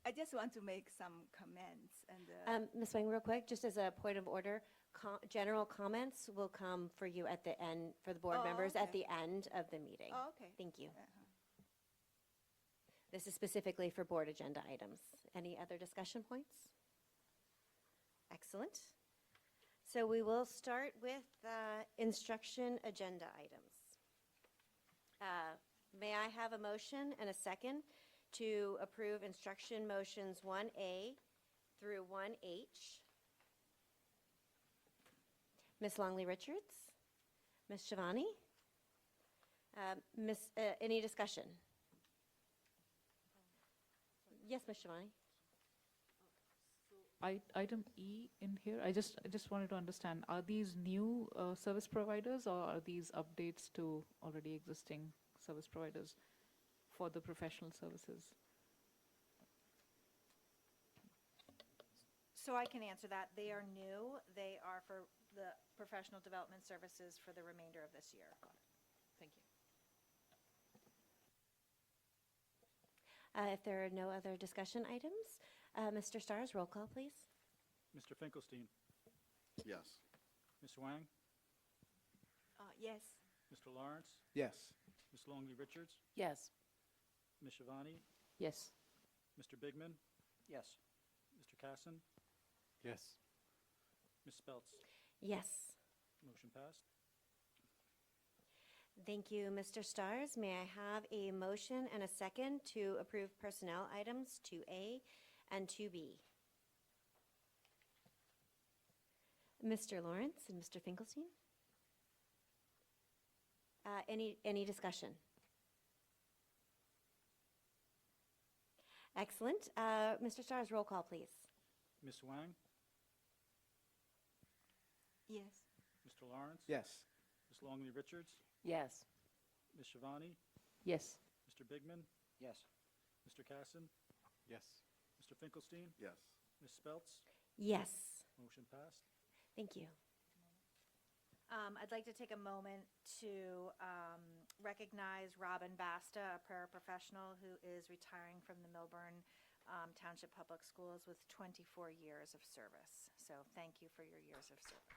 I just want to make some comments and. Ms. Wang, real quick, just as a point of order, general comments will come for you at the end, for the board members at the end of the meeting. Oh, okay. Thank you. This is specifically for board agenda items. Any other discussion points? Excellent. So we will start with instruction agenda items. May I have a motion and a second to approve instruction motions 1A through 1H? Ms. Longley Richards? Ms. Shivani? Any discussion? Yes, Ms. Shivani? Item E in here, I just wanted to understand, are these new service providers or are these updates to already existing service providers for the professional services? So I can answer that. They are new. They are for the professional development services for the remainder of this year. Got it. Thank you. If there are no other discussion items, Mr. Stars, roll call, please. Mr. Finkelstein? Yes. Ms. Wang? Yes. Mr. Lawrence? Yes. Ms. Longley Richards? Yes. Ms. Shivani? Yes. Mr. Bigman? Yes. Mr. Casson? Yes. Ms. Speltz? Yes. Motion passed. Thank you, Mr. Stars. May I have a motion and a second to approve personnel items 2A and 2B? Mr. Lawrence and Mr. Finkelstein? Any discussion? Excellent. Mr. Stars, roll call, please. Ms. Wang? Yes. Mr. Lawrence? Yes. Ms. Longley Richards? Yes. Ms. Shivani? Yes. Mr. Bigman? Yes. Mr. Casson? Yes. Mr. Finkelstein? Yes. Ms. Speltz? Yes. Motion passed. Thank you. I'd like to take a moment to recognize Robin Basta, a paraprofessional who is retiring from the Milburn Township Public Schools with 24 years of service. So thank you for your years of service.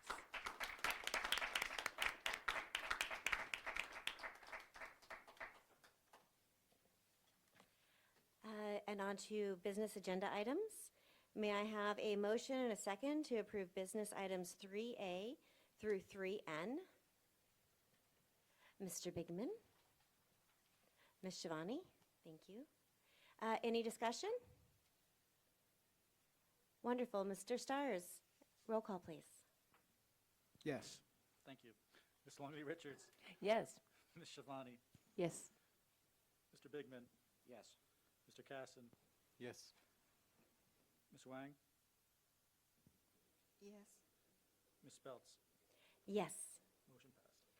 And And on to business agenda items. May I have a motion and a second to approve business items 3A through 3N? Mr. Bigman? Ms. Shivani? Thank you. Any discussion? Wonderful. Mr. Stars, roll call, please. Yes. Thank you. Ms. Longley Richards? Yes. Ms. Shivani? Yes. Mr. Bigman? Yes. Mr. Casson? Yes. Ms. Wang? Yes. Ms. Speltz? Yes. Motion passed.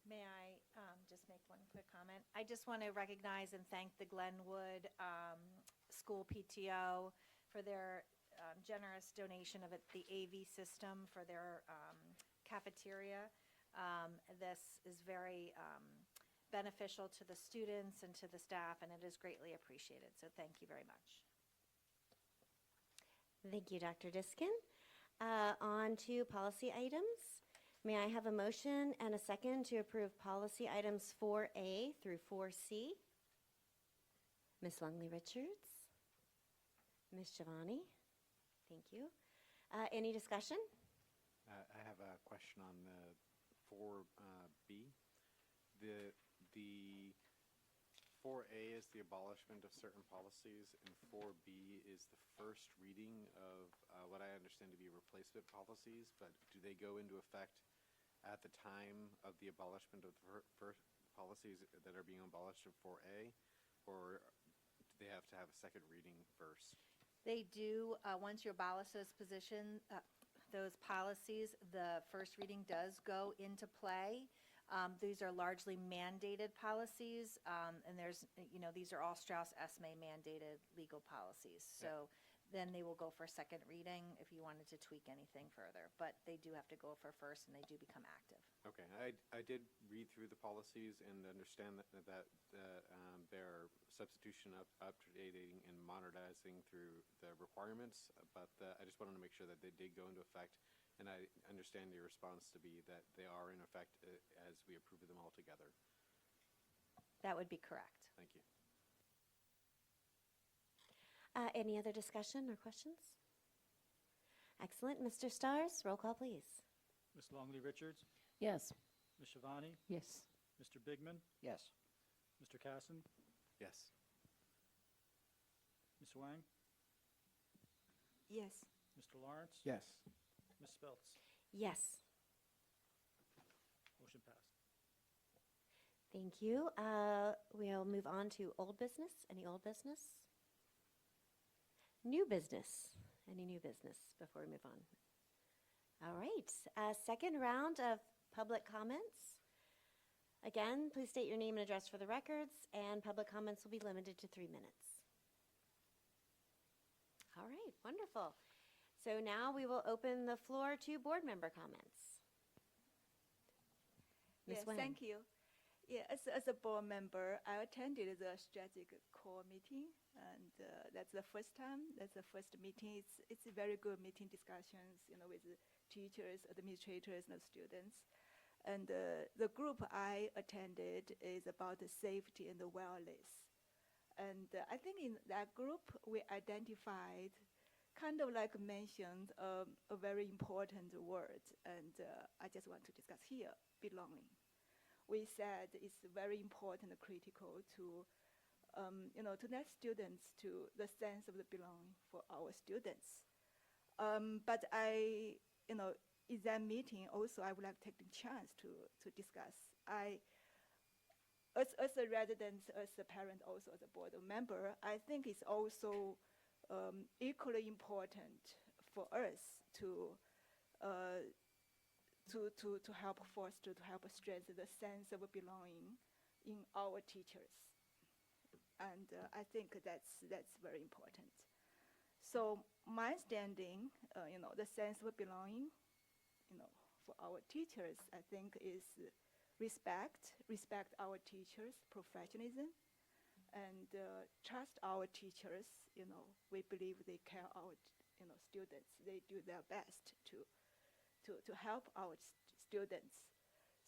May I just make one quick comment? I just want to recognize and thank the Glenwood School PTO for their generous donation of the AV system for their cafeteria. This is very beneficial to the students and to the staff, and it is greatly appreciated. So thank you very much. Thank you, Dr. Diskin. On to policy items. May I have a motion and a second to approve policy items 4A through 4C? Ms. Longley Richards? Ms. Shivani? Thank you. Any discussion? I have a question on the 4B. The 4A is the abolishment of certain policies, and 4B is the first reading of what I understand to be replacement policies, but do they go into effect at the time of the abolishment of the first policies that are being abolished in 4A, or do they have to have a second reading first? They do, once you abolish those those policies, the first reading does go into play. These are largely mandated policies, and these are all Strauss-Esme mandated legal policies. So then they will go for second reading if you wanted to tweak anything further. But they do have to go for first, and they do become active. Okay, I did read through the policies and understand that they're substitution, updating, and modernizing through the requirements, but I just wanted to make sure that they did go into effect, and I understand your response to be that they are in effect as we approve them all together. That would be correct. Thank you. Any other discussion or questions? Excellent. Mr. Stars, roll call, please. Ms. Longley Richards? Yes. Ms. Shivani? Yes. Mr. Bigman? Yes. Mr. Casson? Yes. Ms. Wang? Yes. Mr. Lawrence? Yes. Ms. Speltz? Yes. Motion passed. Thank you. We'll move on to old business. Any old business? New business. Any new business before we move on? All right. Second round of public comments. Again, please state your name and address for the records, and public comments will be limited to 3 minutes. All right, wonderful. So now we will open the floor to board member comments. Ms. Yes, Wang. thank you. Yeah, as a board member, I attended the strategic core meeting, and that's the first time. That's the first meeting. It's a very good meeting discussions, with the teachers, administrators, and the students. And the group I attended is about the safety and the wellness. And I think in that group, we identified, kind of like mentioned, a very important word, and I just want to discuss here, belonging. We said it's very important and critical to, to let students to the sense of the belonging for our students. But in that meeting, also, I would like to take the chance to discuss. As a resident, as a parent, also as a board member, I think it's also equally important for us to help foster, to help strengthen the sense of belonging in our teachers. And I think that's very important. So my standing, the sense of belonging, for our teachers, I think is respect our teachers' professionalism, and trust our teachers. We believe they care our, students. They do their best to help our students.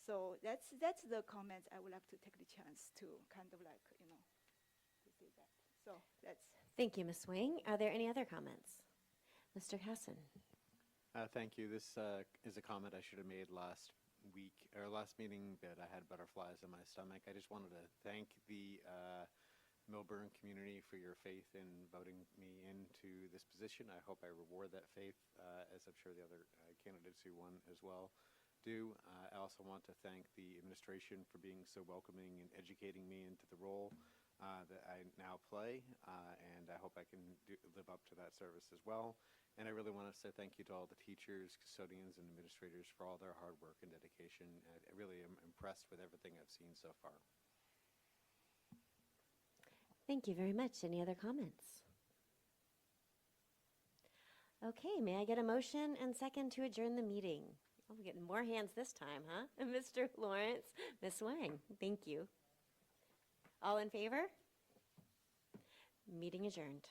So that's the comments I would like to take the chance to kind of like, to say that. So that's, Thank you, Ms. Wang. Are there any other comments? Mr. Casson? Thank you. This is a comment I should have made last week, or last meeting, but I had butterflies in my stomach. I just wanted to thank the Millburn community for your faith in voting me into this position. I hope I reward that faith, as I'm sure the other candidates who won as well do. I also want to thank the administration for being so welcoming and educating me into the role that I now play, and I hope I can live up to that service as well. And I really want to say thank you to all the teachers, custodians, and administrators for all their hard work and dedication. I really am impressed with everything I've seen so far. Thank you very much. Any other comments? Okay, may I get a motion and second to adjourn the meeting? Oh, we're getting more hands this time, huh? Mr. Lawrence, Ms. Wang, thank you. All in favor? Meeting adjourned.